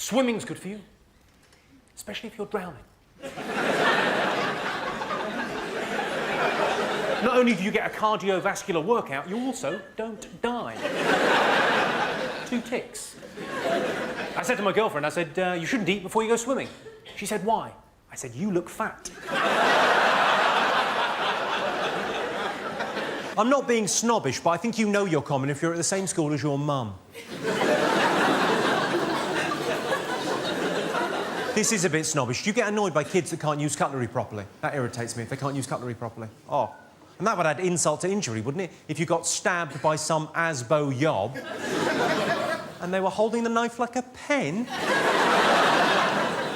Swimming's good for you, especially if you're drowning. Not only do you get a cardiovascular workout, you also don't die. 2 ticks. I said to my girlfriend, I said, you shouldn't eat before you go swimming. She said, why? I said, you look fat. I'm not being snobbish, but I think you know you're common if you're at the same school as your mum. This is a bit snobbish. Do you get annoyed by kids that can't use cutlery properly? That irritates me if they can't use cutlery properly. Oh. And that would add insult to injury, wouldn't it? If you got stabbed by some Asbo yob and they were holding the knife like a pen.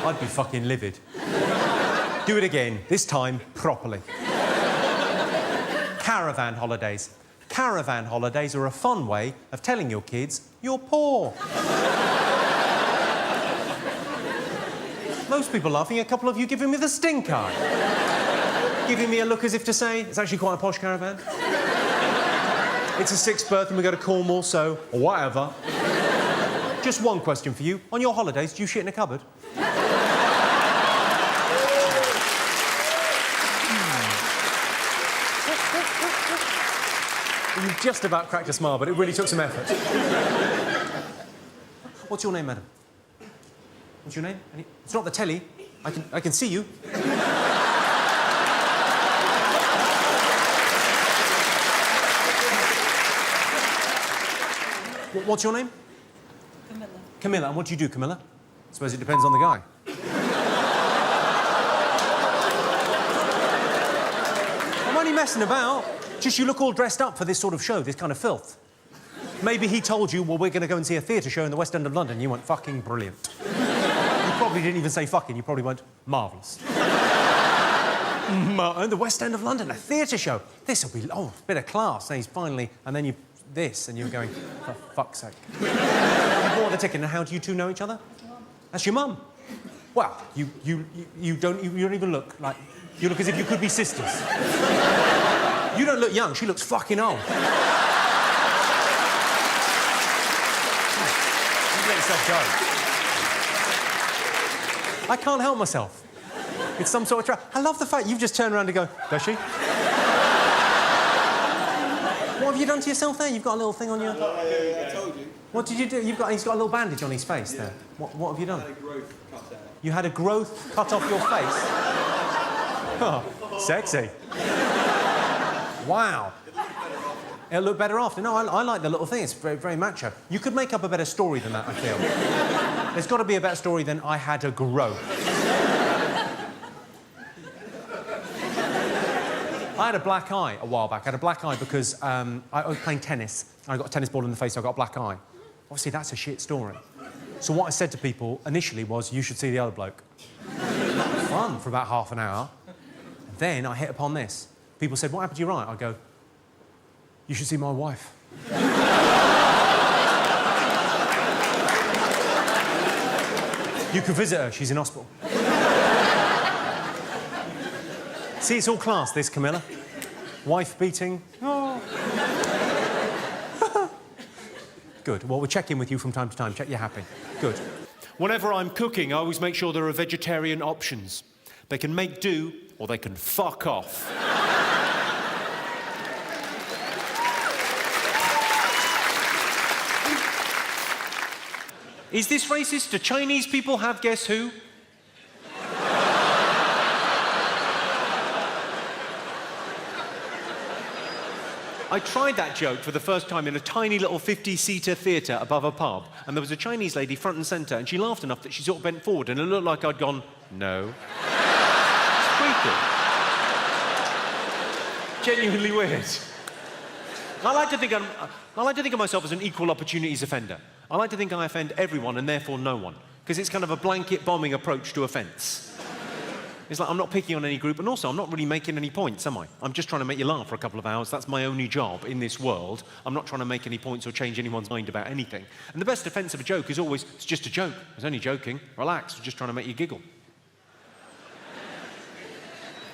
I'd be fucking livid. Do it again, this time properly. Caravan holidays. Caravan holidays are a fun way of telling your kids you're poor. Most people laughing, a couple of you giving me the stink eye. Giving me a look as if to say, it's actually quite a posh caravan. It's a 6th berth and we go to Cornwall, so whatever. Just one question for you. On your holidays, do you shit in a cupboard? You just about cracked a smile, but it really took some effort. What's your name, madam? What's your name? It's not the telly. I can see you. What's your name? Camilla. Camilla. And what do you do, Camilla? I suppose it depends on the guy. I'm only messing about. Just you look all dressed up for this sort of show, this kind of filth. Maybe he told you, well, we're going to go and see a theatre show in the West End of London. You went, fucking brilliant. You probably didn't even say fucking. You probably went, marvellous. The West End of London, a theatre show. This will be, oh, a bit of class. And he's finally, and then you, this, and you're going, for fuck's sake. You bought the ticket, and how do you two know each other? That's your mum. Well, you don't even look like, you look as if you could be sisters. You don't look young, she looks fucking old. You let yourself go. I can't help myself. It's some sort of trap. I love the fact you've just turned around to go, does she? What have you done to yourself there? You've got a little thing on your... I told you. What did you do? He's got a little bandage on his face there. What have you done? I had a growth cut out. You had a growth cut off your face? Oh, sexy. Wow. It'll look better after. No, I like the little thing. It's very, very macho. You could make up a better story than that, I feel. There's got to be a better story than I had a growth. I had a black eye a while back. I had a black eye because I was playing tennis. I got a tennis ball in the face, so I got a black eye. Obviously, that's a shit story. So what I said to people initially was, you should see the other bloke. Fun for about half an hour. And then I hit upon this. People said, what happened to your eye? I go, you should see my wife. You can visit her, she's in hospital. See, it's all class, this, Camilla. Wife beating. Oh. Good. Well, we'll check in with you from time to time, check you're happy. Good. Whenever I'm cooking, I always make sure there are vegetarian options. They can make do, or they can fuck off. Is this racist? Do Chinese people have Guess Who? I tried that joke for the first time in a tiny little 50-seater theatre above a pub, and there was a Chinese lady front and centre, and she laughed enough that she sort of bent forward, and it looked like I'd gone, no. It's creepy. Genuinely weird. I like to think of myself as an equal opportunities offender. I like to think I offend everyone and therefore no one, because it's kind of a blanket bombing approach to offence. It's like I'm not picking on any group, and also I'm not really making any points, am I? I'm just trying to make you laugh for a couple of hours. That's my only job in this world. I'm not trying to make any points or change anyone's mind about anything. And the best defence of a joke is always, it's just a joke. I was only joking. Relax, I'm just trying to make you giggle.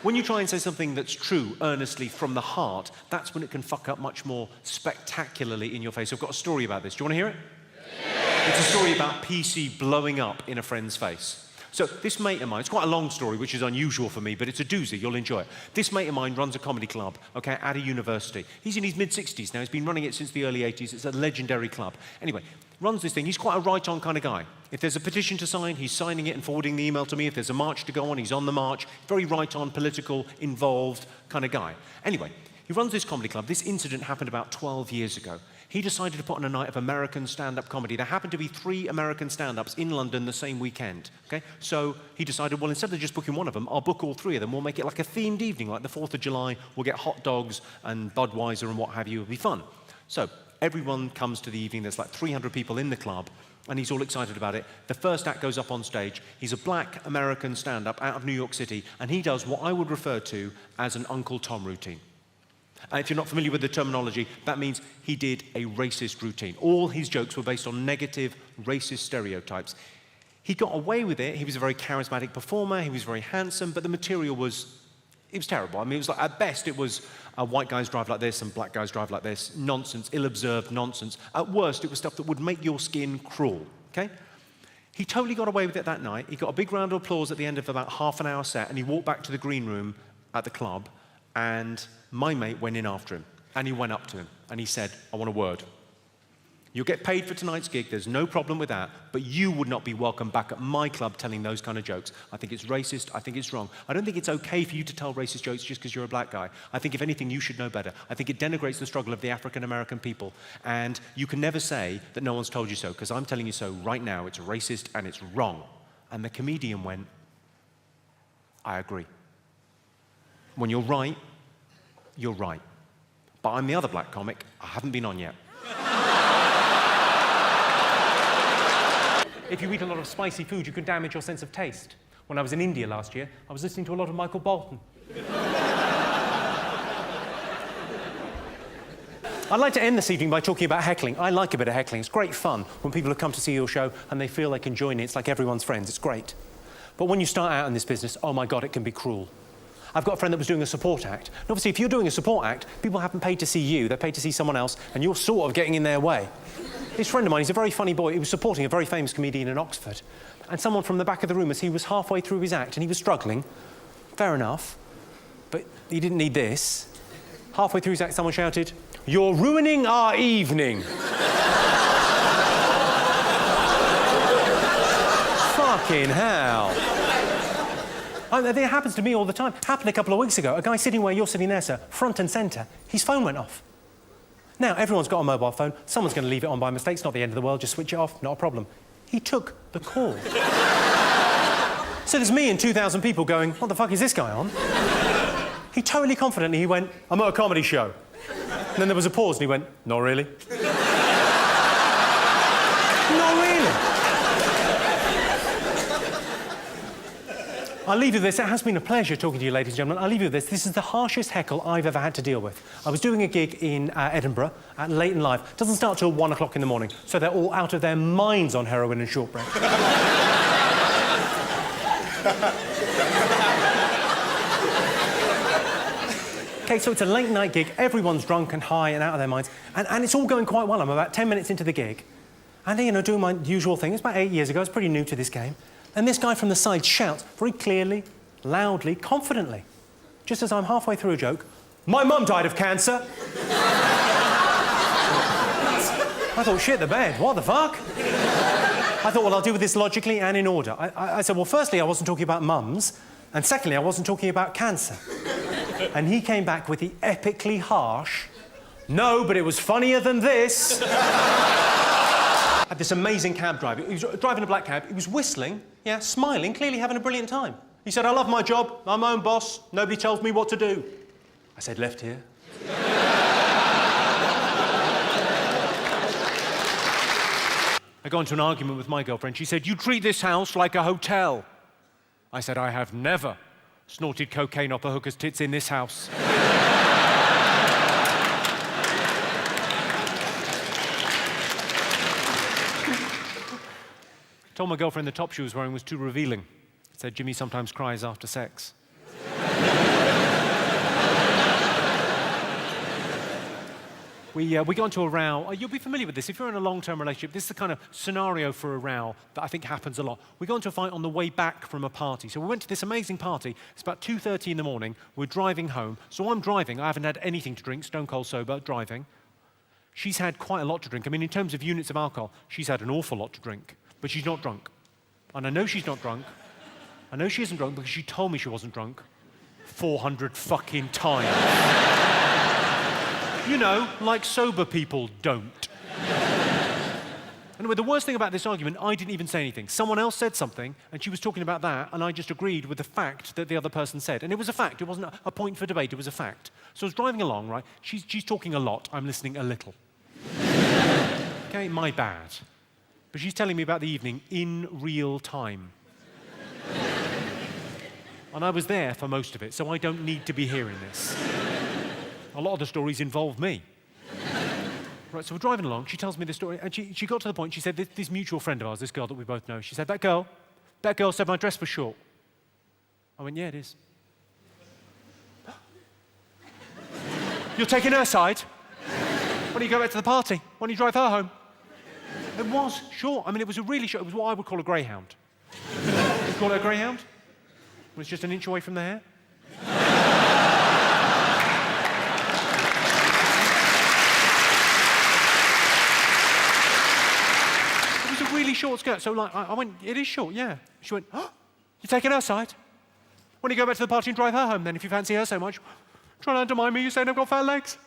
When you try and say something that's true, earnestly, from the heart, that's when it can fuck up much more spectacularly in your face. I've got a story about this. Do you want to hear it? Yeah. It's a story about PC blowing up in a friend's face. So this mate of mine, it's quite a long story, which is unusual for me, but it's a doozy, you'll enjoy it. This mate of mine runs a comedy club, okay, at a university. He's in his mid-60s now, he's been running it since the early 80s, it's a legendary club. Anyway, runs this thing, he's quite a right-on kind of guy. If there's a petition to sign, he's signing it and forwarding the email to me. If there's a march to go on, he's on the march. Very right-on, political, involved kind of guy. Anyway, he runs this comedy club. This incident happened about 12 years ago. He decided to put on a night of American stand-up comedy. There happened to be 3 American stand-ups in London the same weekend, okay? So he decided, well, instead of just booking one of them, I'll book all 3 of them. We'll make it like a themed evening, like the 4th of July. We'll get hot dogs and Budweiser and what have you. It'll be fun. So everyone comes to the evening. There's like 300 people in the club, and he's all excited about it. The first act goes up on stage. He's a black American stand-up out of New York City, and he does what I would refer to as an Uncle Tom routine. If you're not familiar with the terminology, that means he did a racist routine. All his jokes were based on negative, racist stereotypes. He got away with it. He was a very charismatic performer. He was very handsome, but the material was, it was terrible. I mean, it was like, at best, it was white guys drive like this and black guys drive like this. Nonsense, ill-observed nonsense. At worst, it was stuff that would make your skin crawl, okay? He totally got away with it that night. He got a big round of applause at the end of about half an hour set, and he walked back to the green room at the club, and my mate went in after him, and he went up to him, and he said, I want a word. You'll get paid for tonight's gig, there's no problem with that, but you would not be welcome back at my club telling those kind of jokes. I think it's racist, I think it's wrong. I don't think it's okay for you to tell racist jokes just because you're a black guy. I think if anything, you should know better. I think it denigrates the struggle of the African-American people, and you can never say that no one's told you so, because I'm telling you so right now, it's racist and it's wrong. And the comedian went, I agree. When you're right, you're right. But I'm the other black comic. I haven't been on yet. If you eat a lot of spicy food, you can damage your sense of taste. When I was in India last year, I was listening to a lot of Michael Bolton. I'd like to end this evening by talking about heckling. I like a bit of heckling. It's great fun when people have come to see your show and they feel they can join it. It's like everyone's friends. It's great. But when you start out in this business, oh my God, it can be cruel. I've got a friend that was doing a support act. And obviously, if you're doing a support act, people haven't paid to see you, they're paid to see someone else, and you're sort of getting in their way. This friend of mine, he's a very funny boy, he was supporting a very famous comedian in Oxford. And someone from the back of the room, as he was halfway through his act, and he was struggling, fair enough, but he didn't need this. Halfway through his act, someone shouted, "You're ruining our evening." Fucking hell. It happens to me all the time. Happened a couple of weeks ago. A guy sitting where you're sitting there, sir, front and centre, his phone went off. Now, everyone's got a mobile phone. Someone's going to leave it on by mistake. It's not the end of the world. Just switch it off. Not a problem. He took the call. So there's me and 2,000 people going, what the fuck is this guy on? He totally confidently, he went, I'm at a comedy show. And then there was a pause and he went, not really. Not really. I'll leave you with this. It has been a pleasure talking to you, ladies and gentlemen. I'll leave you with this. This is the harshest heckle I've ever had to deal with. I was doing a gig in Edinburgh at Late and Live. It doesn't start till 1 o'clock in the morning, so they're all out of their minds on heroin and shortbread. Okay, so it's a late night gig. Everyone's drunk and high and out of their minds. And it's all going quite well. I'm about 10 minutes into the gig. And, you know, doing my usual thing. It's about 8 years ago. I was pretty new to this game. And this guy from the side shouts very clearly, loudly, confidently, just as I'm halfway through a joke, "My mum died of cancer." I thought, shit the bed, what the fuck? I thought, well, I'll deal with this logically and in order. I said, well, firstly, I wasn't talking about mums, and secondly, I wasn't talking about cancer. And he came back with the epically harsh, "No, but it was funnier than this." I had this amazing cab driver. He was driving a black cab. He was whistling, yeah, smiling, clearly having a brilliant time. He said, "I love my job. I'm my own boss. Nobody tells me what to do." I said, "Left here." I got into an argument with my girlfriend. She said, "You treat this house like a hotel." I said, "I have never snorted cocaine off a hooker's tits in this house." Told my girlfriend the top she was wearing was too revealing. Said Jimmy sometimes cries after sex. We got into a row. You'll be familiar with this. If you're in a long-term relationship, this is the kind of scenario for a row that I think happens a lot. We got into a fight on the way back from a party. So we went to this amazing party. It's about 2:30 in the morning. We're driving home. So I'm driving. I haven't had anything to drink, stone cold sober, driving. She's had quite a lot to drink. I mean, in terms of units of alcohol, she's had an awful lot to drink. But she's not drunk. And I know she's not drunk. I know she isn't drunk because she told me she wasn't drunk 400 fucking times. You know, like sober people don't. Anyway, the worst thing about this argument, I didn't even say anything. Someone else said something, and she was talking about that, and I just agreed with the fact that the other person said. And it was a fact. It wasn't a point for debate. It was a fact. So I was driving along, right? She's talking a lot. I'm listening a little. Okay, my bad. But she's telling me about the evening in real time. And I was there for most of it, so I don't need to be hearing this. A lot of the stories involve me. Right, so we're driving along, she tells me this story, and she got to the point, she said, this mutual friend of ours, this girl that we both know, she said, that girl said my dress was short. I went, yeah, it is. You're taking her side? Why don't you go back to the party? Why don't you drive her home? It was short. I mean, it was a really short, it was what I would call a greyhound. You call it a greyhound? It was just an inch away from the hair. Really short skirt, so like I went, it is short, yeah. She went, oh, you're taking her side? When you go back to the party and drive her home then, if you fancy her so much, try not to mind me, you saying I've got fat legs.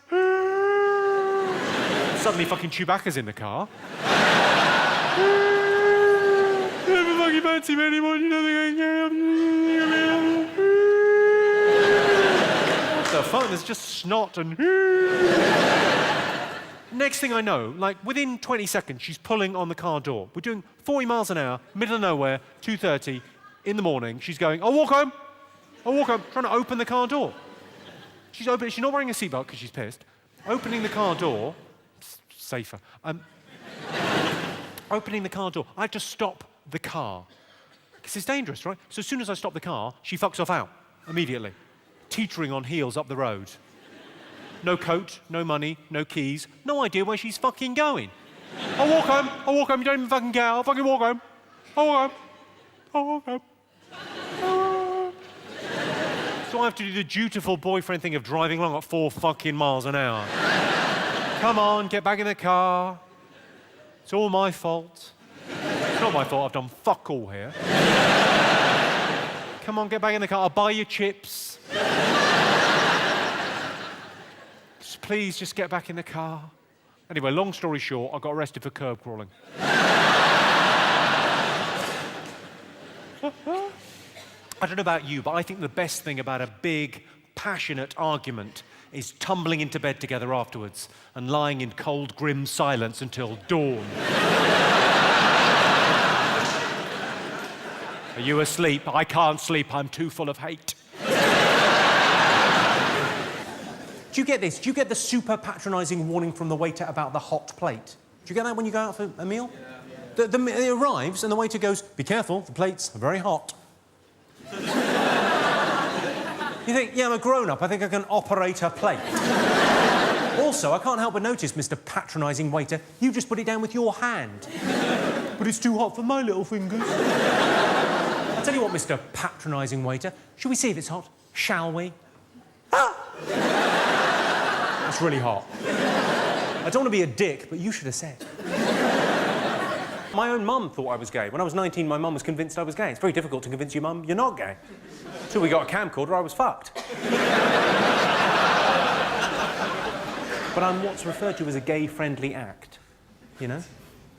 Suddenly fucking Chewbacca's in the car. You never fucking fancy me anymore, you know what the fuck, there's just snot and Next thing I know, like within 20 seconds, she's pulling on the car door. We're doing 40 miles an hour, middle of nowhere, 2:30 in the morning. She's going, I'll walk home, trying to open the car door. She's not wearing a seatbelt because she's pissed. Opening the car door, safer. Opening the car door, I had to stop the car. Because it's dangerous, right? So as soon as I stop the car, she fucks off out, immediately. Teetering on heels up the road. No coat, no money, no keys, no idea where she's fucking going. I'll walk home, you don't even fucking care, I'll fucking walk home. So I have to do the dutiful boyfriend thing of driving along at 4 fucking miles an hour. Come on, get back in the car. It's all my fault. It's not my fault, I've done fuck all here. Come on, get back in the car, I'll buy you chips. Please just get back in the car. Anyway, long story short, I got arrested for curb crawling. I don't know about you, but I think the best thing about a big, passionate argument is tumbling into bed together afterwards and lying in cold, grim silence until dawn. Are you asleep? I can't sleep. I'm too full of hate. Do you get this? Do you get the super patronising warning from the waiter about the hot plate? Do you get that when you go out for a meal? Yeah. It arrives and the waiter goes, be careful, the plates are very hot. You think, yeah, I'm a grown-up, I think I can operate a plate. Also, I can't help but notice, Mr. patronising waiter, you just put it down with your hand. But it's too hot for my little fingers. I'll tell you what, Mr. patronising waiter, should we see if it's hot? Shall we? Ah! It's really hot. I don't want to be a dick, but you should have said. My own mum thought I was gay. When I was 19, my mum was convinced I was gay. It's very difficult to convince your mum you're not gay. Until we got a camcorder, I was fucked. But I'm what's referred to as a gay-friendly act. You know?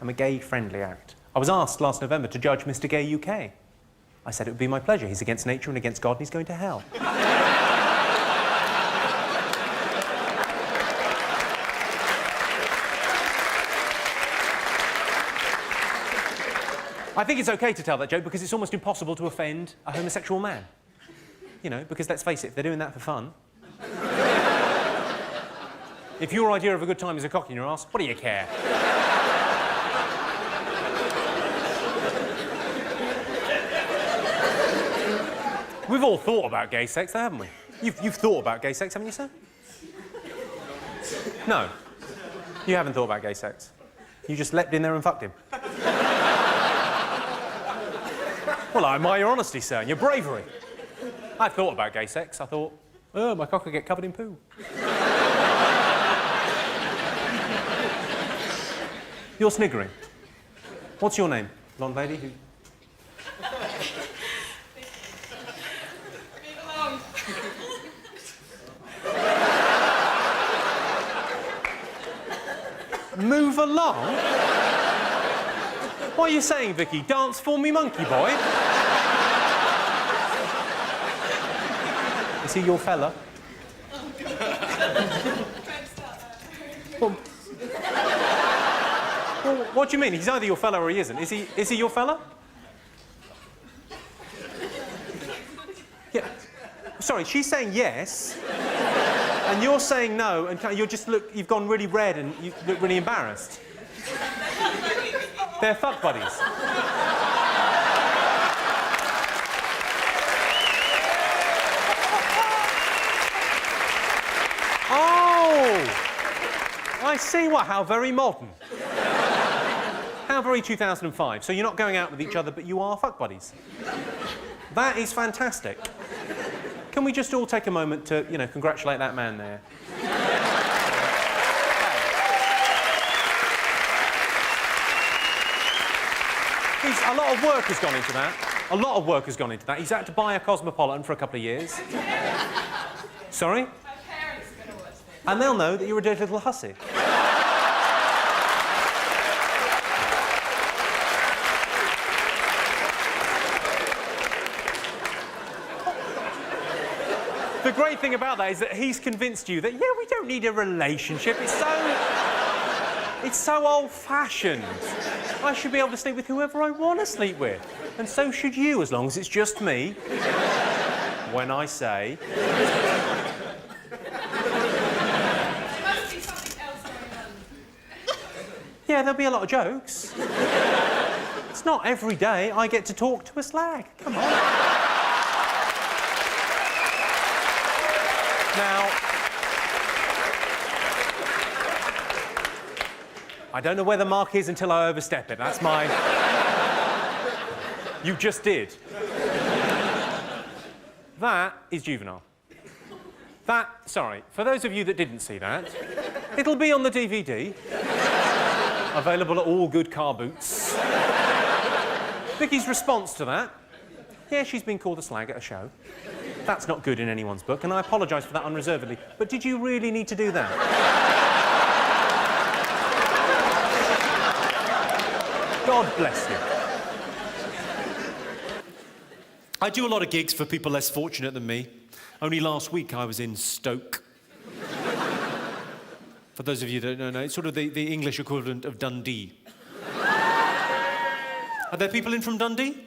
I'm a gay-friendly act. I was asked last November to judge Mr. Gay UK. I said it would be my pleasure. He's against nature and against God, and he's going to hell. I think it's okay to tell that joke because it's almost impossible to offend a homosexual man. You know, because let's face it, they're doing that for fun. If your idea of a good time is a cock in your ass, what do you care? We've all thought about gay sex, though, haven't we? You've thought about gay sex, haven't you, sir? No. You haven't thought about gay sex. You just leapt in there and fucked him. Well, I admire your honesty, sir, and your bravery. I thought about gay sex. I thought, oh, my cock could get covered in poo. You're sniggering. What's your name, blonde lady? Who... Move along? What are you saying, Vicky? Dance for me, monkey boy? Is he your fella? Well, what do you mean? He's either your fella or he isn't. Is he your fella? Yeah. Sorry, she's saying yes, and you're saying no, and you're just you've gone really red and you look really embarrassed. They're fuck buddies. Oh! I see. What? How very modern. How very 2005. So you're not going out with each other, but you are fuck buddies. That is fantastic. Can we just all take a moment to, you know, congratulate that man there? A lot of work has gone into that. A lot of work has gone into that. He's had to buy a Cosmopolitan for a couple of years. Sorry? My parents are going to watch this. And they'll know that you're a dirty little hussy. The great thing about that is that he's convinced you that, yeah, we don't need a relationship. It's so old-fashioned. I should be able to sleep with whoever I want to sleep with. And so should you, as long as it's just me. When I say... There must be something else going on. Yeah, there'll be a lot of jokes. It's not every day I get to talk to a slag. Come on. Now... I don't know where the mark is until I overstep it. That's my... You just did. That is juvenile. Sorry, for those of you that didn't see that, it'll be on the DVD. Available at all good car boots. Vicky's response to that, yeah, she's been called a slag at a show. That's not good in anyone's book, and I apologise for that unreservedly. But did you really need to do that? God bless you. I do a lot of gigs for people less fortunate than me. Only last week I was in Stoke. For those of you that don't know, it's sort of the English equivalent of Dundee. Are there people in from Dundee?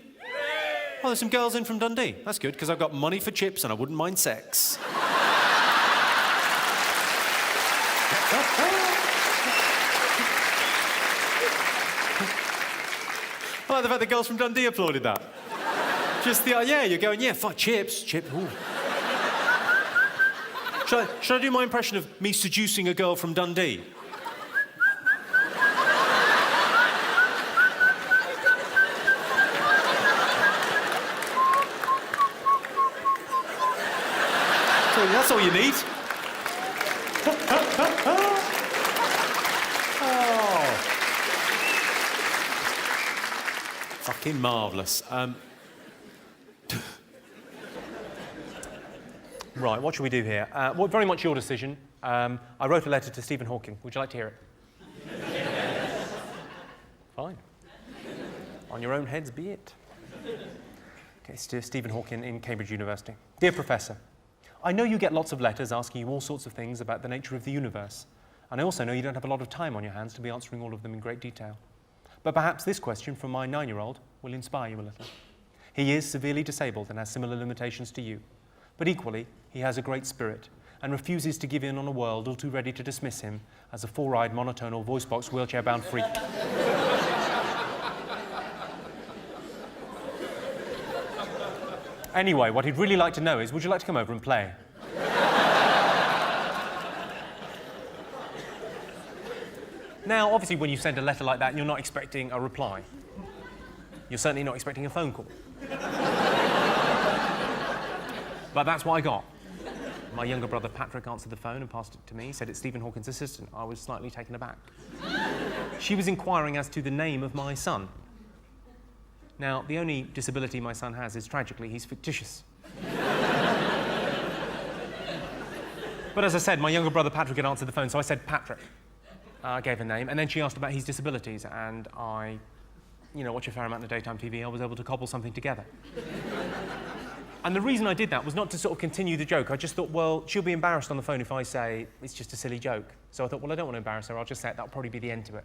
Oh, there's some girls in from Dundee. That's good, because I've got money for chips and I wouldn't mind sex. I like the fact the girls from Dundee applauded that. Just the, yeah, you're going, yeah, fuck, chips, ooh. Should I do my impression of me seducing a girl from Dundee? So that's all you need. Oh. Fucking marvellous. Right, what should we do here? Well, very much your decision. I wrote a letter to Stephen Hawking. Would you like to hear it? Fine. On your own heads be it. Okay, it's to Stephen Hawking in Cambridge University. Dear Professor, I know you get lots of letters asking you all sorts of things about the nature of the universe. And I also know you don't have a lot of time on your hands to be answering all of them in great detail. But perhaps this question from my 9-year-old will inspire you a little. He is severely disabled and has similar limitations to you. But equally, he has a great spirit and refuses to give in on a world all too ready to dismiss him as a four-eyed, monotonal, voice-box, wheelchair-bound freak. Anyway, what he'd really like to know is, would you like to come over and play? Now, obviously, when you send a letter like that, you're not expecting a reply. You're certainly not expecting a phone call. But that's what I got. My younger brother Patrick answered the phone and passed it to me. He said, "It's Stephen Hawking's assistant." I was slightly taken aback. She was inquiring as to the name of my son. Now, the only disability my son has is, tragically, he's fictitious. But as I said, my younger brother Patrick had answered the phone, so I said Patrick. I gave a name, and then she asked about his disabilities, and I, watch a fair amount of daytime TV. I was able to cobble something together. And the reason I did that was not to sort of continue the joke. I just thought, well, she'll be embarrassed on the phone if I say it's just a silly joke. So I thought, well, I don't want to embarrass her. I'll just say it. That'll probably be the end to it.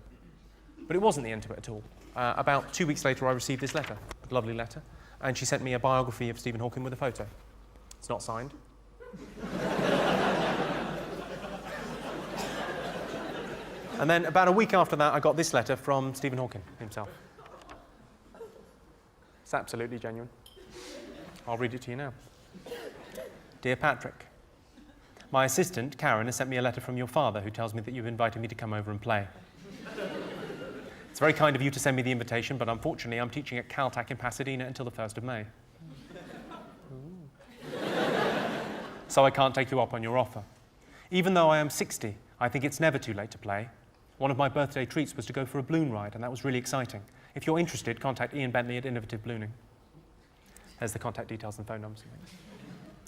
But it wasn't the end to it at all. About 2 weeks later, I received this letter, a lovely letter, and she sent me a biography of Stephen Hawking with a photo. It's not signed. And then about a week after that, I got this letter from Stephen Hawking himself. It's absolutely genuine. I'll read it to you now. Dear Patrick, my assistant, Karen, has sent me a letter from your father who tells me that you've invited me to come over and play. It's very kind of you to send me the invitation, but unfortunately I'm teaching at Caltech in Pasadena until the 1st of May. So I can't take you up on your offer. Even though I am 60, I think it's never too late to play. One of my birthday treats was to go for a balloon ride, and that was really exciting. If you're interested, contact Ian Bentley at Innovative Ballooning. There's the contact details and phone numbers.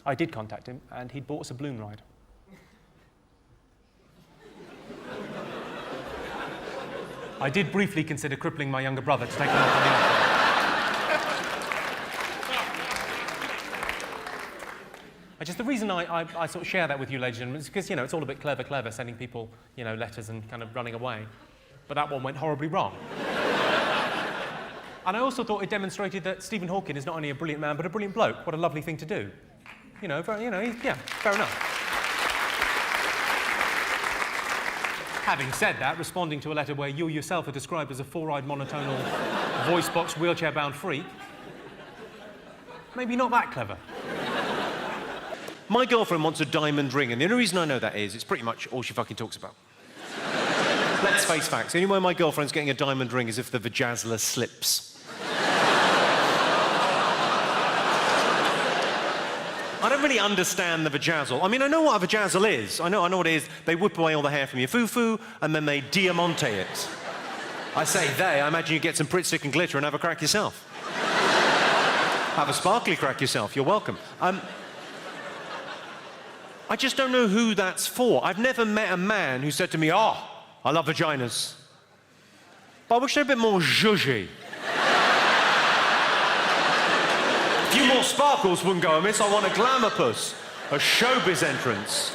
I did contact him, and he'd bought us a balloon ride. I did briefly consider crippling my younger brother to take him up on the offer. The reason I sort of share that with you, ladies and gentlemen, is because, it's all a bit clever, sending people, letters and kind of running away. But that one went horribly wrong. And I also thought it demonstrated that Stephen Hawking is not only a brilliant man, but a brilliant bloke. What a lovely thing to do. Fair enough. Having said that, responding to a letter where you yourself are described as a four-eyed monotonal, voice-box, wheelchair-bound freak, maybe not that clever. My girlfriend wants a diamond ring, and the only reason I know that is it's pretty much all she fucking talks about. Let's face facts. The only way my girlfriend's getting a diamond ring is if the vajazzler slips. I don't really understand the vajazzle. I mean, I know what a vajazzle is. I know what it is. They whip away all the hair from your foo-foo, and then they diamante it. I say they, I imagine you get some Pritt stick and glitter and have a crack yourself. Have a sparkly crack yourself. You're welcome. I just don't know who that's for. I've never met a man who said to me, "Oh, I love vaginas. But I wish they're a bit more zhuzhy." A few more sparkles wouldn't go amiss. I want a glamour puss, a showbiz entrance.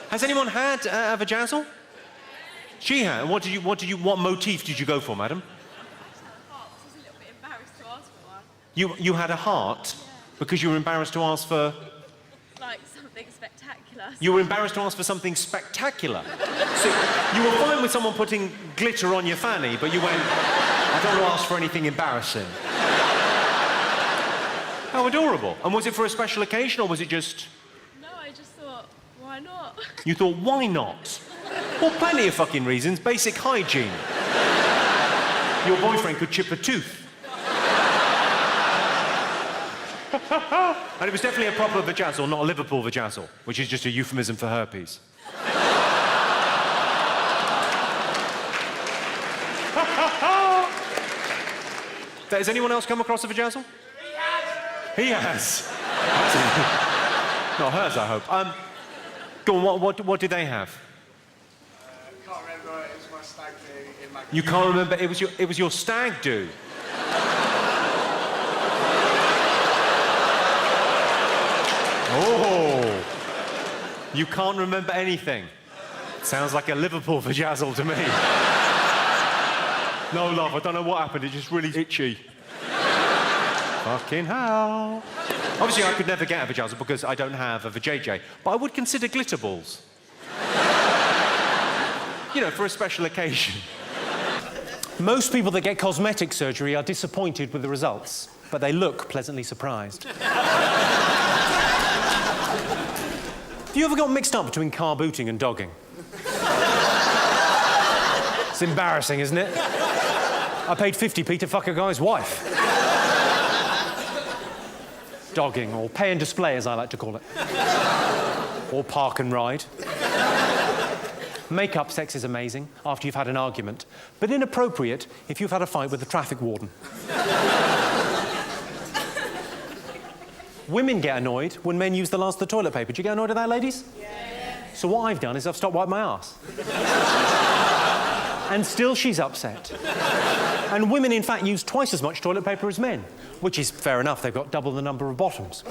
Has anyone had a vajazzle? She had. What motif did you go for, madam? I was a little bit embarrassed to ask for one. You had a heart because you were embarrassed to ask for... Like something spectacular. You were embarrassed to ask for something spectacular. So you were fine with someone putting glitter on your fanny, but you went, "I don't want to ask for anything embarrassing." How adorable. And was it for a special occasion, or was it just... No, I just thought, why not? You thought, why not? Well, plenty of fucking reasons. Basic hygiene. Your boyfriend could chip a tooth. And it was definitely a proper vajazzle, not a Liverpool vajazzle, which is just a euphemism for herpes. Has anyone else come across a vajazzle? He has. Not hers, I hope. Go on, what did they have? Can't remember. It was my stag do in my... You can't remember? It was your stag do. Oh, you can't remember anything. Sounds like a Liverpool vajazzle to me. No, love, I don't know what happened. It's just really itchy. Fucking hell. Obviously, I could never get a vajazzle because I don't have a vajayjay, but I would consider glitter balls. For a special occasion. Most people that get cosmetic surgery are disappointed with the results, but they look pleasantly surprised. Have you ever got mixed up between car booting and dogging? It's embarrassing, isn't it? I paid 50p to fuck a guy's wife. Dogging, or pay and display, as I like to call it. Or park and ride. Make-up sex is amazing after you've had an argument, but inappropriate if you've had a fight with the traffic warden. Women get annoyed when men use the last of the toilet paper. Do you get annoyed at that, ladies? Yeah. So what I've done is I've stopped wiping my arse. And still she's upset. And women, in fact, use twice as much toilet paper as men, which is fair enough. They've got double the number of bottoms.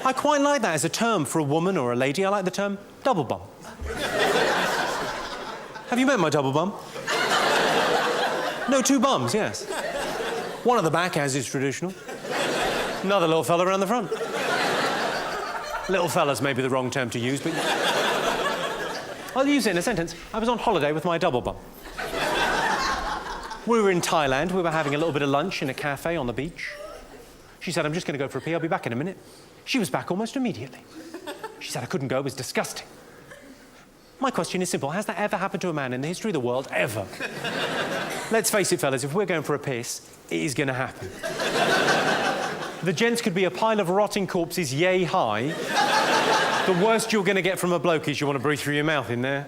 I quite like that as a term for a woman or a lady. I like the term double bum. Have you met my double bum? No, 2 bums, yes. One at the back, as is traditional. Another little fella around the front. Little fella's maybe the wrong term to use, but I'll use it in a sentence. I was on holiday with my double bum. We were in Thailand. We were having a little bit of lunch in a cafe on the beach. She said, I'm just going to go for a pee. I'll be back in a minute. She was back almost immediately. She said I couldn't go. It was disgusting. My question is simple. Has that ever happened to a man in the history of the world? Ever? Let's face it, fellas, if we're going for a piss, it is going to happen. The gents could be a pile of rotting corpses yay high. The worst you're going to get from a bloke is you want to breathe through your mouth in there.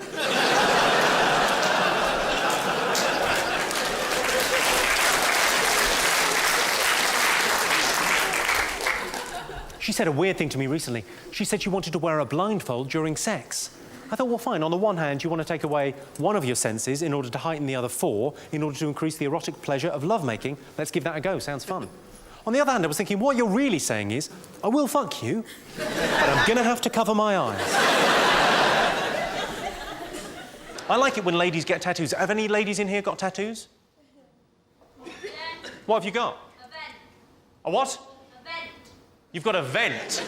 She said a weird thing to me recently. She said she wanted to wear a blindfold during sex. I thought, well, fine. On the one hand, you want to take away one of your senses in order to heighten the other 4, in order to increase the erotic pleasure of lovemaking. Let's give that a go. Sounds fun. On the other hand, I was thinking, what you're really saying is, I will fuck you, but I'm going to have to cover my eyes. I like it when ladies get tattoos. Have any ladies in here got tattoos? Yeah. What have you got? A vent. A what? A vent. You've got a vent.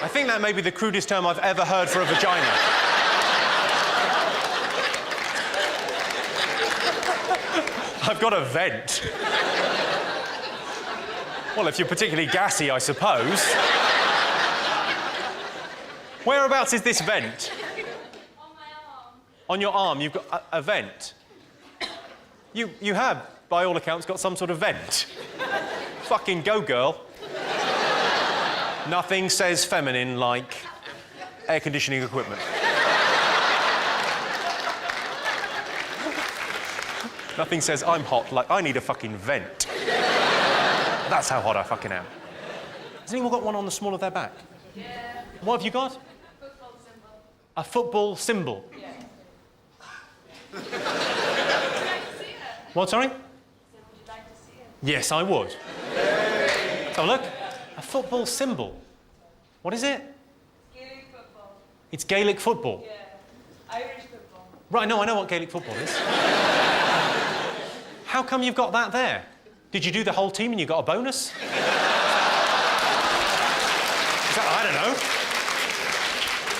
I think that may be the crudest term I've ever heard for a vagina. I've got a vent. Well, if you're particularly gassy, I suppose. Whereabouts is this vent? On my arm. On your arm, you've got a vent. You have, by all accounts, got some sort of vent. Fucking go, girl. Nothing says feminine like air conditioning equipment. Nothing says I'm hot like I need a fucking vent. That's how hot I fucking am. Has anyone got one on the small of their back? Yeah. What have you got? A football symbol. A football symbol. Yeah. Would you like to see it? What, sorry? Would you like to see it? Yes, I would. Let's have a look. A football symbol. What is it? Gaelic football. It's Gaelic football. Yeah. Irish football. Right, no, I know what Gaelic football is. How come you've got that there? Did you do the whole team and you got a bonus? Is that, I don't know.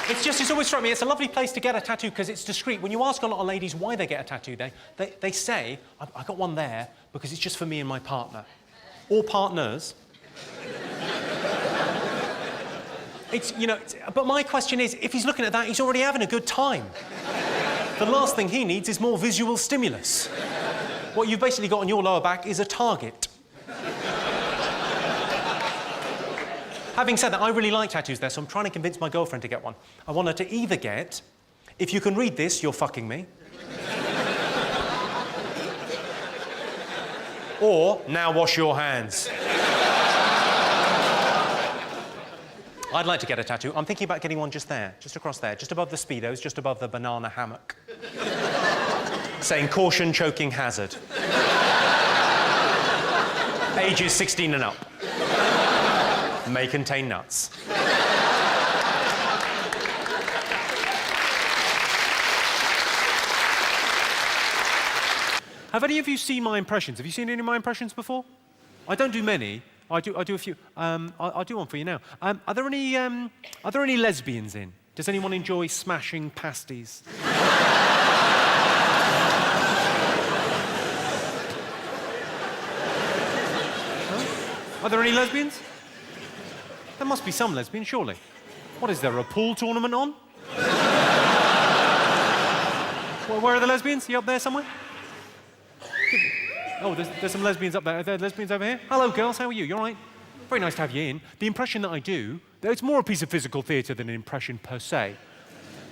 It's always struck me, it's a lovely place to get a tattoo because it's discreet. When you ask a lot of ladies why they get a tattoo, they say, I got one there because it's just for me and my partner. Or partners. But my question is, if he's looking at that, he's already having a good time. The last thing he needs is more visual stimulus. What you've basically got on your lower back is a target. Having said that, I really like tattoos there, so I'm trying to convince my girlfriend to get one. I want her to either get, if you can read this, you're fucking me. Or, now wash your hands. I'd like to get a tattoo. I'm thinking about getting one just there, just across there, just above the Speedos, just above the banana hammock. Saying, caution, choking, hazard. Ages 16 and up. May contain nuts. Have any of you seen my impressions? Have you seen any of my impressions before? I don't do many. I do a few. I'll do one for you now. Are there any lesbians in? Does anyone enjoy smashing pasties? Are there any lesbians? There must be some lesbians, surely. What, is there a pool tournament on? Where are the lesbians? You up there somewhere? Oh, there's some lesbians up there. Are there lesbians over here? Hello, girls. How are you? You all right? Very nice to have you in. The impression that I do, it's more a piece of physical theatre than an impression per se.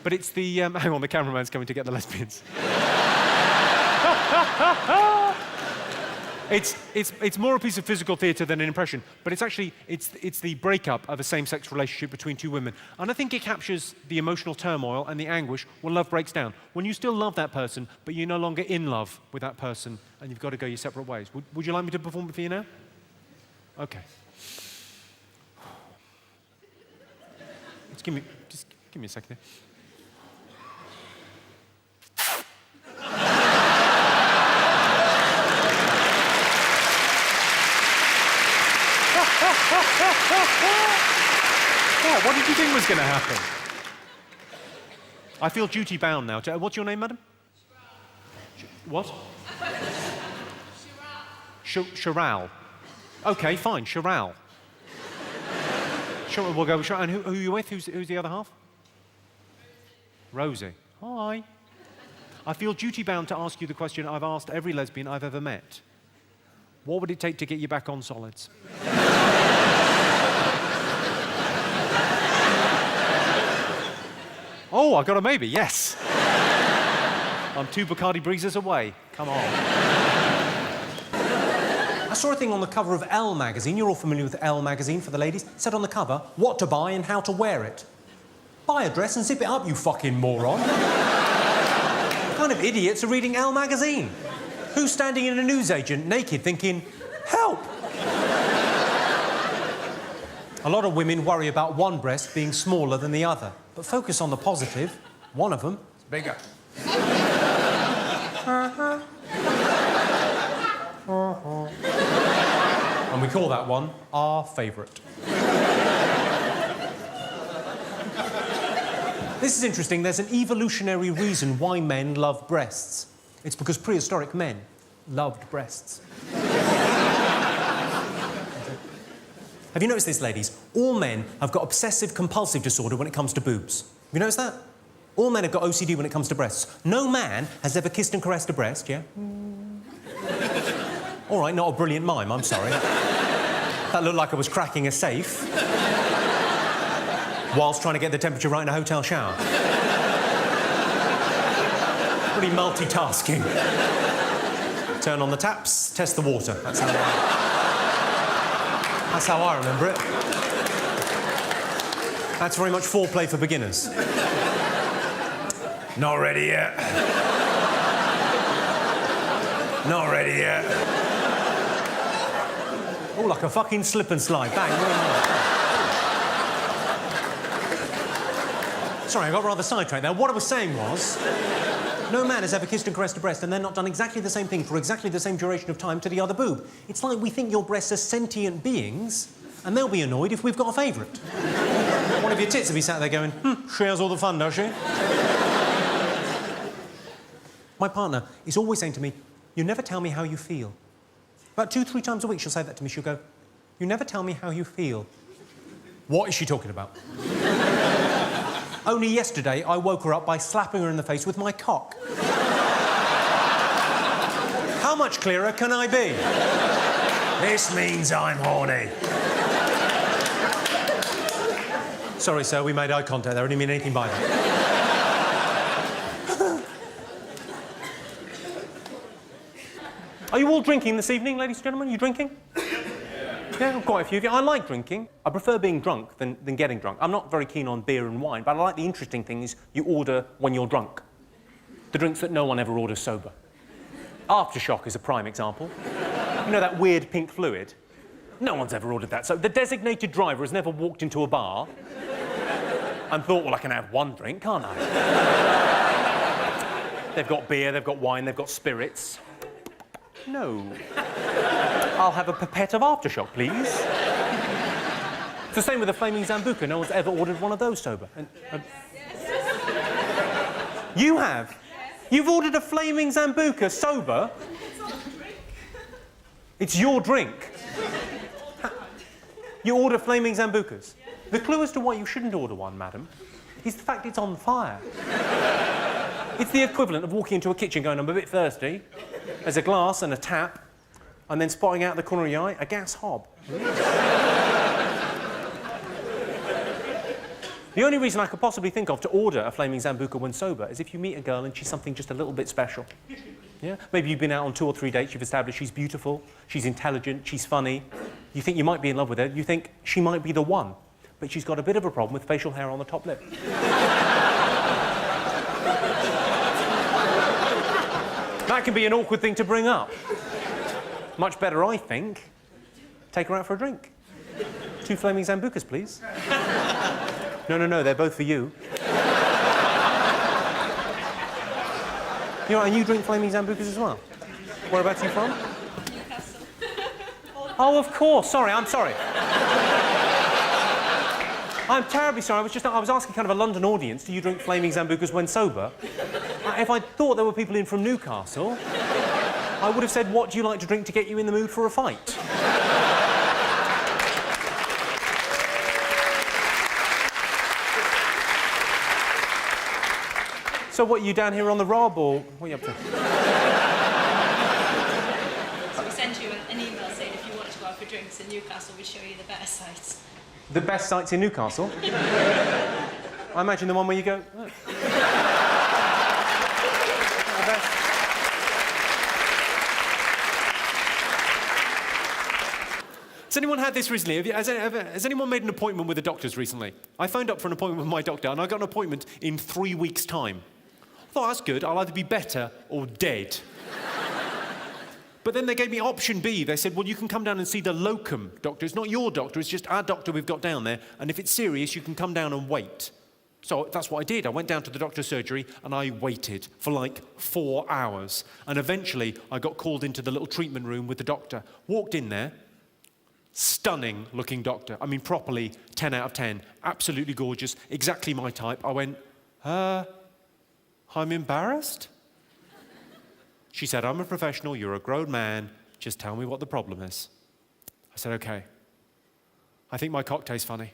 But it's the... hang on, the cameraman's coming to get the lesbians. It's more a piece of physical theatre than an impression, but it's actually, it's the breakup of a same-sex relationship between two women. And I think it captures the emotional turmoil and the anguish when love breaks down. When you still love that person, but you're no longer in love with that person, and you've got to go your separate ways. Would you like me to perform it for you now? Okay. Just give me a second here. What did you think was going to happen? I feel duty-bound now. What's your name, madam? What? Charal. Okay, fine, Charal. Sure, we'll go with Charal. And who are you with? Who's the other half? Rosie. Hi. I feel duty-bound to ask you the question I've asked every lesbian I've ever met. What would it take to get you back on solids? Oh, I got a maybe, yes. I'm 2 Bacardi Breezes away. Come on. I saw a thing on the cover of Elle magazine. You're all familiar with Elle magazine for the ladies. It said on the cover, what to buy and how to wear it. Buy a dress and zip it up, you fucking moron. What kind of idiots are reading Elle magazine? Who's standing in a newsagent naked thinking, help? A lot of women worry about one breast being smaller than the other. But focus on the positive. One of them is bigger. And we call that one our favourite. This is interesting. There's an evolutionary reason why men love breasts. It's because prehistoric men loved breasts. Have you noticed this, ladies? All men have got obsessive-compulsive disorder when it comes to boobs. Have you noticed that? All men have got OCD when it comes to breasts. No man has ever kissed and caressed a breast, yeah? All right, not a brilliant mime, I'm sorry. That looked like I was cracking a safe whilst trying to get the temperature right in a hotel shower. Pretty multitasking. Turn on the taps, test the water. That's how I remember it. That's very much foreplay for beginners. Not ready yet. Not ready yet. Oh, like a fucking slip and slide. Bang. Sorry, I got rather sidetracked there. What I was saying was, no man has ever kissed and caressed a breast and then not done exactly the same thing for exactly the same duration of time to the other boob. It's like we think your breasts are sentient beings, and they'll be annoyed if we've got a favourite. One of your tits will be sat there going, she has all the fun, does she? My partner is always saying to me, you never tell me how you feel. About 2-3 times a week she'll say that to me. She'll go, you never tell me how you feel. What is she talking about? Only yesterday, I woke her up by slapping her in the face with my cock. How much clearer can I be? This means I'm horny. Sorry, sir, we made eye contact there. I didn't mean anything by that. Are you all drinking this evening, ladies and gentlemen? Are you drinking? Yeah, quite a few of you. I like drinking. I prefer being drunk than getting drunk. I'm not very keen on beer and wine, but I like the interesting things you order when you're drunk. The drinks that no one ever orders sober. Aftershock is a prime example. You know that weird pink fluid? No one's ever ordered that. So the designated driver has never walked into a bar and thought, well, I can have one drink, can't I? They've got beer, they've got wine, they've got spirits. No. I'll have a pipette of Aftershock, please. It's the same with the Flaming Zambuca. No one's ever ordered one of those sober. You have? You've ordered a Flaming Zambuca sober? It's not a drink. It's your drink. You order flaming Zambucas? Yeah. The clue as to why you shouldn't order one, madam, is the fact it's on fire. It's the equivalent of walking into a kitchen going, I'm a bit thirsty. There's a glass and a tap, and then spotting out the corner of your eye a gas hob. The only reason I could possibly think of to order a flaming Zambuca when sober is if you meet a girl and she's something just a little bit special. Yeah? Maybe you've been out on 2 or 3 dates, you've established she's beautiful, she's intelligent, she's funny. You think you might be in love with her, you think she might be the one, but she's got a bit of a problem with facial hair on the top lip. That can be an awkward thing to bring up. Much better, I think, take her out for a drink. 2 flaming Zambucas, please. No, they're both for you. You know, and you drink flaming Zambucas as well? Whereabouts are you from? Newcastle. Oh, of course. Sorry, I'm sorry. I'm terribly sorry. I was asking kind of a London audience, do you drink flaming Zambucas when sober? If I thought there were people in from Newcastle, I would have said, what do you like to drink to get you in the mood for a fight? So what, are you down here on the Rob, or what are you up to? So we sent you an email saying if you wanted to go out for drinks in Newcastle, we'd show you the better sites. The best sites in Newcastle? I imagine the one where you go... Oh. The best. Has anyone had this recently? Has anyone made an appointment with the doctors recently? I phoned up for an appointment with my doctor and I got an appointment in 3 weeks' time. I thought, that's good, I'll either be better or dead. But then they gave me option B. They said, well, you can come down and see the locum doctor. It's not your doctor, it's just our doctor we've got down there, and if it's serious, you can come down and wait. So that's what I did. I went down to the doctor's surgery and I waited for like 4 hours. And eventually, I got called into the little treatment room with the doctor. Walked in there. Stunning looking doctor. I mean, properly 10 out of 10. Absolutely gorgeous. Exactly my type. I went, I'm embarrassed. She said, I'm a professional, you're a grown man, just tell me what the problem is. I said, okay. I think my cock tastes funny.